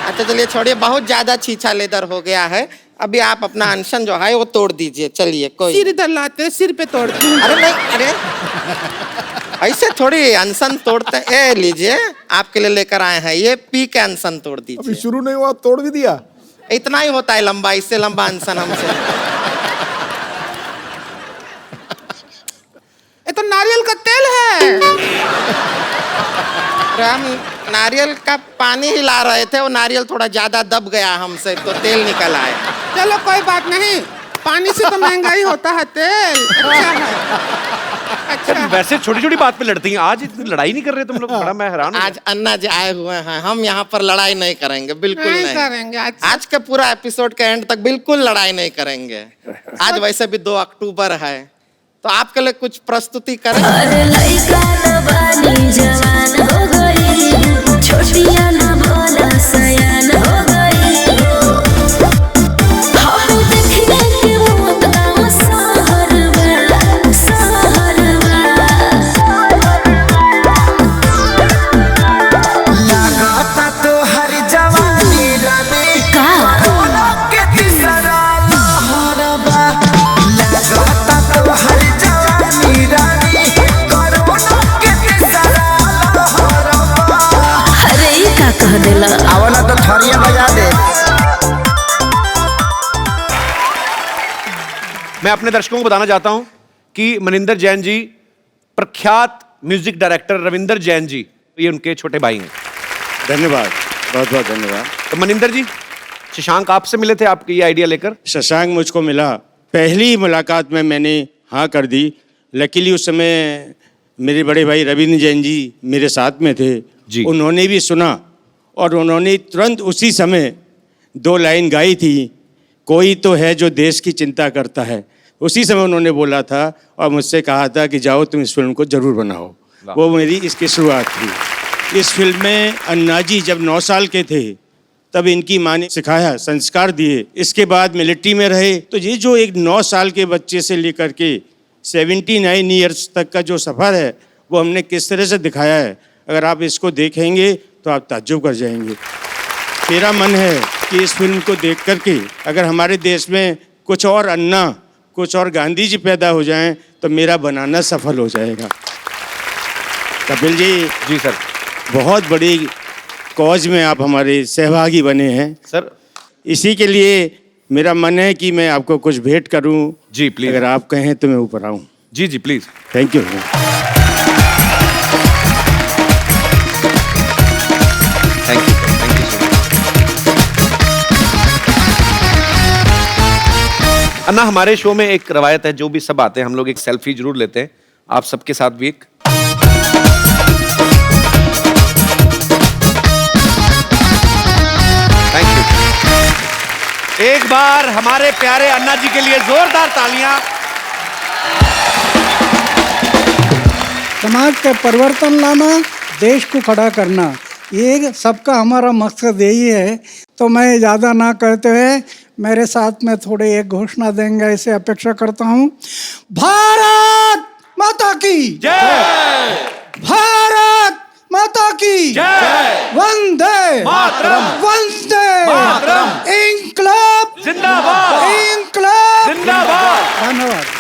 अच्छा चलिए छोड़िए, बहुत ज्यादा छीछा लेदर हो गया है। अभी आप अपना अनशन जो है वो तोड़ दीजिए। चलिए कोई सिर इधर लाते, सिर पे तोड़ते हैं। अरे नहीं, अरे ऐसे थोड़ी अनशन तोड़ते। ए लीजिए, आपके लिए लेकर आए हैं, ये पी के अनशन तोड़ दीजिए। अभी शुरू नहीं हुआ, तोड़ भी दिया। इतना ही होता है लंबा, इससे लंबा अनशन हमसे। ये तो नारियल का तेल है। हम नारियल का पानी ही ला रहे थे, वो नारियल थोड़ा ज्यादा दब गया हमसे, तो तेल निकल आया। चलो कोई बात नहीं, पानी से तो महंगा ही होता है तेल। अच्छा है। अच्छा। वैसे छोटी छोटी बात पे लड़ती हैं, आज इतनी लड़ाई नहीं कर रहे तुम लोग। बड़ा मैं हैरान हूं। आज अन्ना जी आए हुए हैं, हम यहाँ पर लड़ाई नहीं करेंगे, बिल्कुल नहीं करेंगे। आज के पूरा एपिसोड के एंड तक बिल्कुल लड़ाई नहीं करेंगे। आज वैसे भी 2 अक्टूबर है, तो आपके लिए कुछ प्रस्तुति करें। आवला तो थरिया बजा दे। मैं अपने दर्शकों को बताना चाहता हूं कि मनिंदर जैन जी प्रख्यात म्यूजिक डायरेक्टर रविंदर जैन जी, ये उनके छोटे भाई हैं। धन्यवाद, बहुत बहुत धन्यवाद। तो मनिंदर जी, शशांक आपसे मिले थे आपकी ये आइडिया लेकर? शशांक मुझको मिला, पहली मुलाकात में मैंने हाँ कर दी। लकीली उस समय मेरे बड़े भाई रविंद्र जैन जी मेरे साथ में थे जी। उन्होंने भी सुना और उन्होंने तुरंत उसी समय 2 लाइन गाई थी, कोई तो है जो देश की चिंता करता है। उसी समय उन्होंने बोला था और मुझसे कहा था कि जाओ तुम इस फिल्म को जरूर बनाओ। वो मेरी इसकी शुरुआत थी। इस फिल्म में अन्ना जी जब 9 साल के थे तब इनकी माँ ने सिखाया, संस्कार दिए। इसके बाद मिलिट्री में रहे। तो ये जो एक 9 साल के बच्चे से लेकर के 79 ईयर्स तक का जो सफ़र है वो हमने किस तरह से दिखाया है, अगर आप इसको देखेंगे तो आप ताज्जुब कर जाएंगे। मेरा मन है कि इस फिल्म को देख करके अगर हमारे देश में कुछ और अन्ना, कुछ और गांधी जी पैदा हो जाएं तो मेरा बनाना सफल हो जाएगा। कपिल जी सर, बहुत बड़ी कॉज में आप हमारे सहभागी बने हैं सर। इसी के लिए मेरा मन है कि मैं आपको कुछ भेंट करूं। जी प्लीज। अगर आप कहें तो मैं ऊपर आऊं। जी जी please. Thank you. Thank you so much. Anna, हमारे शो में एक रवायत है, जो भी सब आते हैं हम लोग एक सेल्फी जरूर लेते हैं, आप सबके साथ भी एक। Thank you. एक बार हमारे प्यारे अन्ना जी के लिए जोरदार तालियां। समाज का परिवर्तन लाना, देश को खड़ा करना, ये सबका हमारा मकसद यही है। तो मैं ज़्यादा ना कहते हुए मेरे साथ में थोड़े एक घोषणा देंगे, ऐसे अपेक्षा करता हूँ। भारत माता की जय। भारत माता की जय। वंदे मातरम। वंदे मातरम। इंकलाब जिंदाबाद। इंकलाब जिंदाबाद। धन्यवाद।